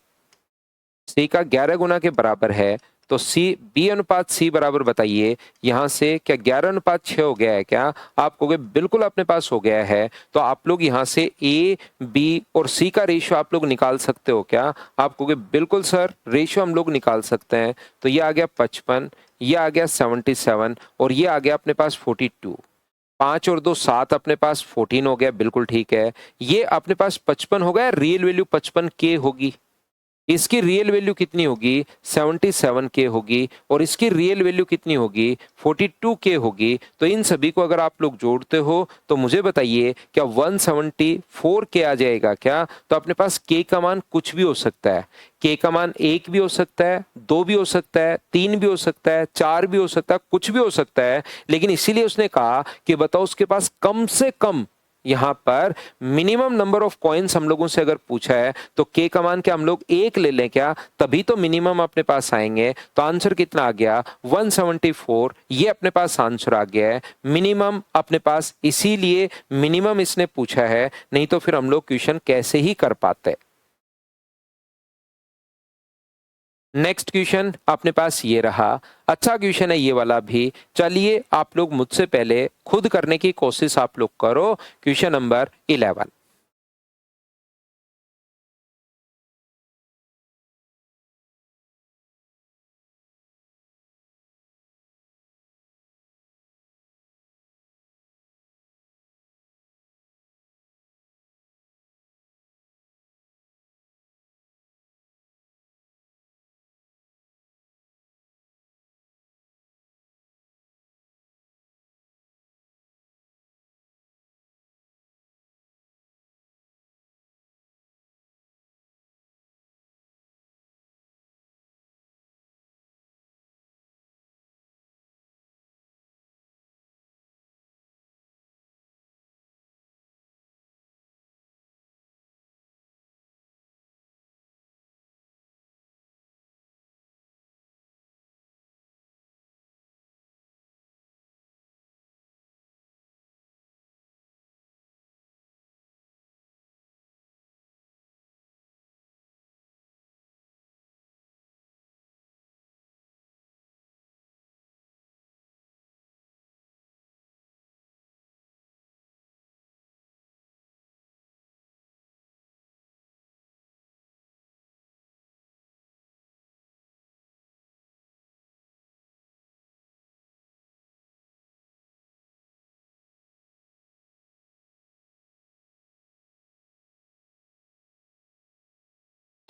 Speaker 1: सी का 11 गुना के बराबर है। तो सी, बी अनुपात सी बराबर बताइए यहां से क्या 11:6 हो गया है क्या? आप कहोगे बिल्कुल अपने पास हो गया है। तो आप लोग यहां से ए, बी और सी का रेशियो आप लोग निकाल सकते हो क्या? आप कहोगे बिल्कुल सर रेशियो हम लोग निकाल सकते हैं। तो ये आ गया 55, ये आ गया 77 और ये आ गया अपने पास 42। 5 और 2 7 अपने पास 14 हो गया, बिल्कुल ठीक है। ये अपने पास 55 हो गया, रियल वैल्यू 55 के होगी। इसकी रियल वैल्यू कितनी होगी 77K होगी और इसकी रियल वैल्यू कितनी होगी 42K होगी। तो इन सभी को अगर आप लोग जोड़ते हो तो मुझे बताइए क्या 174K आ जाएगा क्या? तो अपने पास K का मान कुछ भी हो सकता है। K का मान 1 भी हो सकता है, 2 भी हो सकता है, 3 भी हो सकता है, 4 भी हो सकता है, कुछ भी हो सकता है। लेकिन इसीलिए उसने कहा कि बताओ उसके पास कम से कम यहां पर मिनिमम नंबर ऑफ कॉइन्स हम लोगों से अगर पूछा है तो के का मान क्या हम लोग 1 ले लें क्या? तभी तो मिनिमम अपने पास आएंगे। तो आंसर कितना आ गया 174। ये अपने पास आंसर आ गया है मिनिमम अपने पास, इसीलिए मिनिमम इसने पूछा है, नहीं तो फिर हम लोग क्वेश्चन कैसे ही कर पाते। नेक्स्ट क्वेश्चन अपने पास ये रहा, अच्छा क्वेश्चन है ये वाला भी। चलिए आप लोग मुझसे पहले खुद करने की कोशिश आप लोग करो। Question number 11।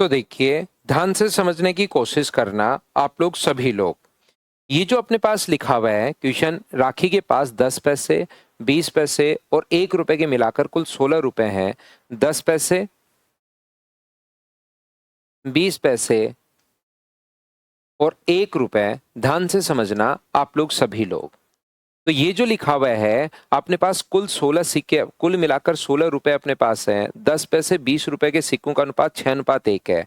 Speaker 1: तो देखिए ध्यान से समझने की कोशिश करना आप लोग सभी लोग। ये जो अपने पास लिखा हुआ है क्वेश्चन, राखी के पास 10 पैसे, 20 पैसे और 1 रुपए के मिलाकर कुल 16 रुपए हैं। 10 पैसे, 20 पैसे और 1 रुपए, ध्यान से समझना आप लोग सभी लोग। तो ये जो लिखा हुआ है अपने पास कुल 16 सिक्के, कुल मिलाकर 16 रुपए अपने पास हैं। 10 पैसे 20 रुपए के सिक्कों का अनुपात 6:1 है।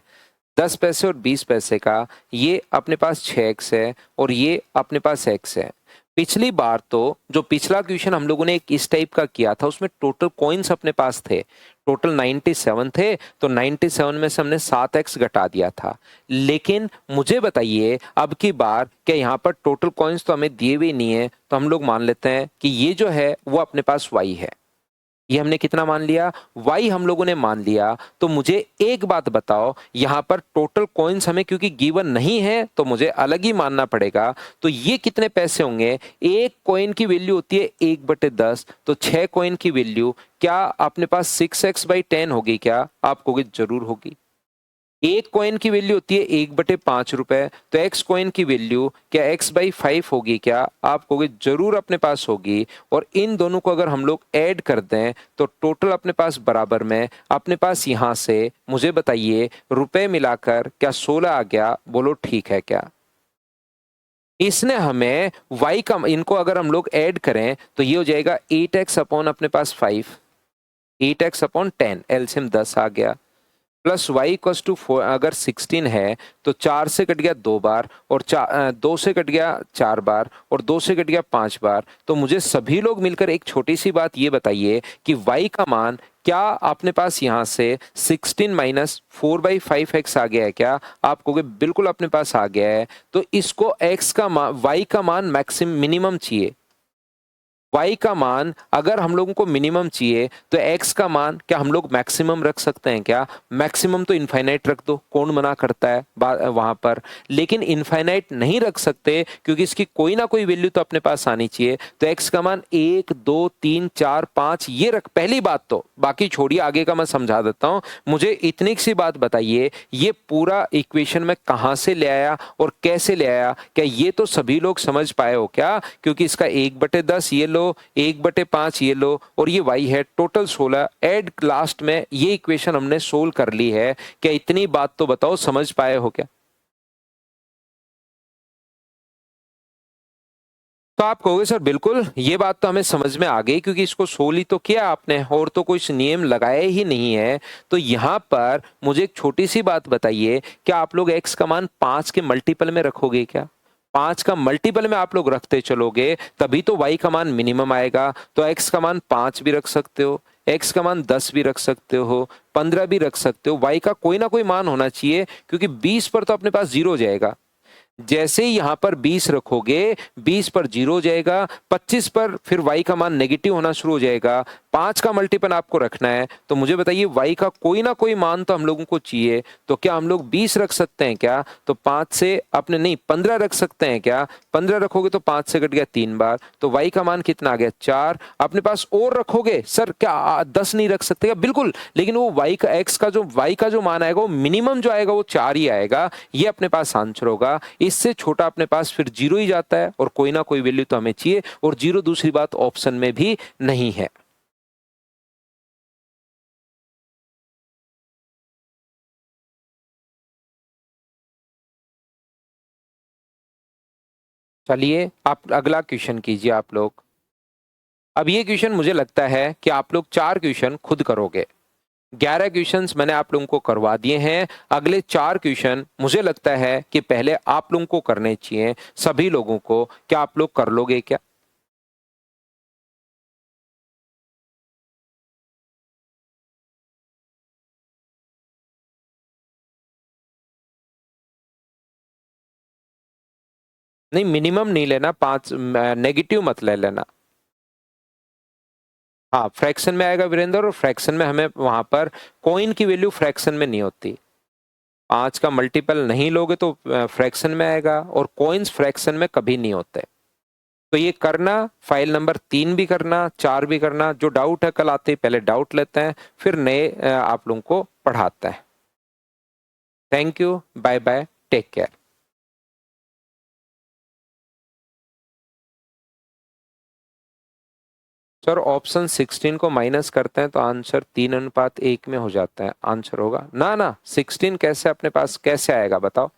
Speaker 1: 10 पैसे और 20 पैसे का ये अपने पास 6x है और ये अपने पास x है। पिछली बार तो जो पिछला क्वेश्चन हम लोगों ने एक इस टाइप का किया था उसमें टोटल कॉइन्स अपने पास थे, टोटल 97 थे। तो 97 में से हमने 7x घटा दिया था। लेकिन मुझे बताइए अब की बार क्या यहाँ पर टोटल कॉइन्स तो हमें दिए हुए नहीं है, तो हम लोग मान लेते हैं कि ये जो है वो अपने पास y है। ये हमने कितना मान लिया y हम लोगों ने मान लिया। तो मुझे एक बात बताओ यहां पर टोटल कॉइन्स हमें क्योंकि गिवन नहीं है तो मुझे अलग ही मानना पड़ेगा। तो ये कितने पैसे होंगे? एक कॉइन की वैल्यू होती है 1/10, तो 6 कॉइन की वैल्यू क्या अपने पास 6x/10 होगी क्या? आप कहोगे जरूर होगी। एक कॉइन की वैल्यू होती है 1/5 रुपए, तो एक्स कॉइन की वैल्यू क्या x/5 होगी क्या? आप कहोगे जरूर अपने पास होगी। और इन दोनों को अगर हम लोग ऐड कर दें तो टोटल अपने पास बराबर में अपने पास यहां से मुझे बताइए रुपए मिलाकर क्या 16 आ गया? बोलो ठीक है क्या? इसने हमें y का, इनको अगर हम लोग ऐड करें तो ये हो जाएगा 8x अपॉन अपने पास 5, 8x अपॉन 10, एलसीएम 10 आ गया, प्लस वाई इक्वस टू 4। अगर 16 है तो 4 से कट गया 2 बार और 2 से कट गया 4 बार और 2 से कट गया 5 बार। तो मुझे सभी लोग मिलकर एक छोटी सी बात ये बताइए कि y का मान क्या अपने पास यहाँ से 16 माइनस 4/5x आ गया है क्या? आप कहोगे बिल्कुल अपने पास आ गया है। तो इसको x का मान, y का मान मैक्सिमम मिनिमम चाहिए। y का मान अगर हम लोगों को मिनिमम चाहिए तो x का मान क्या हम लोग मैक्सिमम रख सकते हैं क्या? मैक्सिमम तो इनफाइनाइट रख दो, कौन मना करता है वहां पर। लेकिन इनफाइनाइट नहीं रख सकते क्योंकि इसकी कोई ना कोई वैल्यू तो अपने पास आनी चाहिए। तो x का मान 1 2 3 4 5 ये रख, पहली बात तो, बाकी छोड़िए आगे का मैं समझा देता हूं। मुझे इतनी सी बात बताइए, ये पूरा इक्वेशन में कहां से ले आया और कैसे ले आया? क्या ये तो सभी लोग समझ पाए हो क्या? क्योंकि इसका 1/10 ये लो, 1/5 ये लो, और ये y है टोटल 16। एड लास्ट में ये इक्वेशन हमने सोल्व कर ली है। क्या इतनी बात तो बताओ समझ पाए हो क्या? तो आप कहोगे सर बिल्कुल ये बात तो हमें समझ में आ गई, क्योंकि इसको सोल्व ही तो किया आपने और तो कोई नियम लगाया ही नहीं है। तो यहां पर मुझे एक छोटी सी बात बताइए, क्या आप लोग x का मान 5 के मल्टीपल में रखोगे क्या? 5 का मल्टीपल में आप लोग रखते चलोगे तभी तो y का मान मिनिमम आएगा। तो x का मान 5 भी रख सकते हो, x का मान 10 भी रख सकते हो, 15 भी रख सकते हो। y का कोई ना कोई मान होना चाहिए, क्योंकि 20 पर तो अपने पास जीरो हो जाएगा। जैसे ही यहां पर 20 रखोगे 20 पर जीरो हो जाएगा, 25 पर फिर y का मान नेगेटिव होना शुरू हो जाएगा। 5 का मल्टीपल आपको रखना है, तो मुझे बताइए y का कोई ना कोई मान तो हम लोगों को चाहिए। तो क्या हम लोग 20 रख सकते हैं क्या? तो 5 से अपने नहीं 15 रख सकते हैं क्या? 15 रखोगे तो 5 से कट गया 3 बार, तो y का मान कितना आ गया 4। अपने पास और रखोगे सर क्या 10 नहीं रख सकते क्या? बिल्कुल, लेकिन वो y का x का जो y का जो मान आएगा वो मिनिमम जो आएगा वो 4 ही आएगा। ये अपने पास आंसर होगा। इससे छोटा अपने पास फिर जीरो ही जाता है, और कोई ना कोई वैल्यू तो हमें चाहिए, और जीरो दूसरी बात ऑप्शन में भी नहीं है। चलिए आप अगला क्वेश्चन कीजिए आप लोग। अब ये क्वेश्चन मुझे लगता है कि आप लोग 4 क्वेश्चन खुद करोगे। 11 क्वेश्चंस मैंने आप लोगों को करवा दिए हैं। अगले 4 क्वेश्चन मुझे लगता है कि पहले आप लोगों को करने चाहिए, सभी लोगों को। क्या आप लोग कर लोगे क्या? नहीं, मिनिमम नहीं लेना, 5 नेगेटिव मत ले लेना। हाँ, फ्रैक्शन में आएगा वीरेंद्र, और फ्रैक्शन में हमें वहां पर कॉइन की वैल्यू फ्रैक्शन में नहीं होती। 5 का मल्टीपल नहीं लोगे तो फ्रैक्शन में आएगा, और कॉइन्स फ्रैक्शन में कभी नहीं होते। तो ये करना, फाइल नंबर 3 भी करना, 4 भी करना। जो डाउट है कल आते ही पहले डाउट लेते हैं, फिर नए आप लोगों को पढ़ाते हैं। Thank you, bye bye, take care. Sir option 16 को माइनस करते हैं तो आंसर 3:1 में हो जाता है। आंसर होगा ना ना 16 कैसे अपने पास कैसे आएगा बताओ?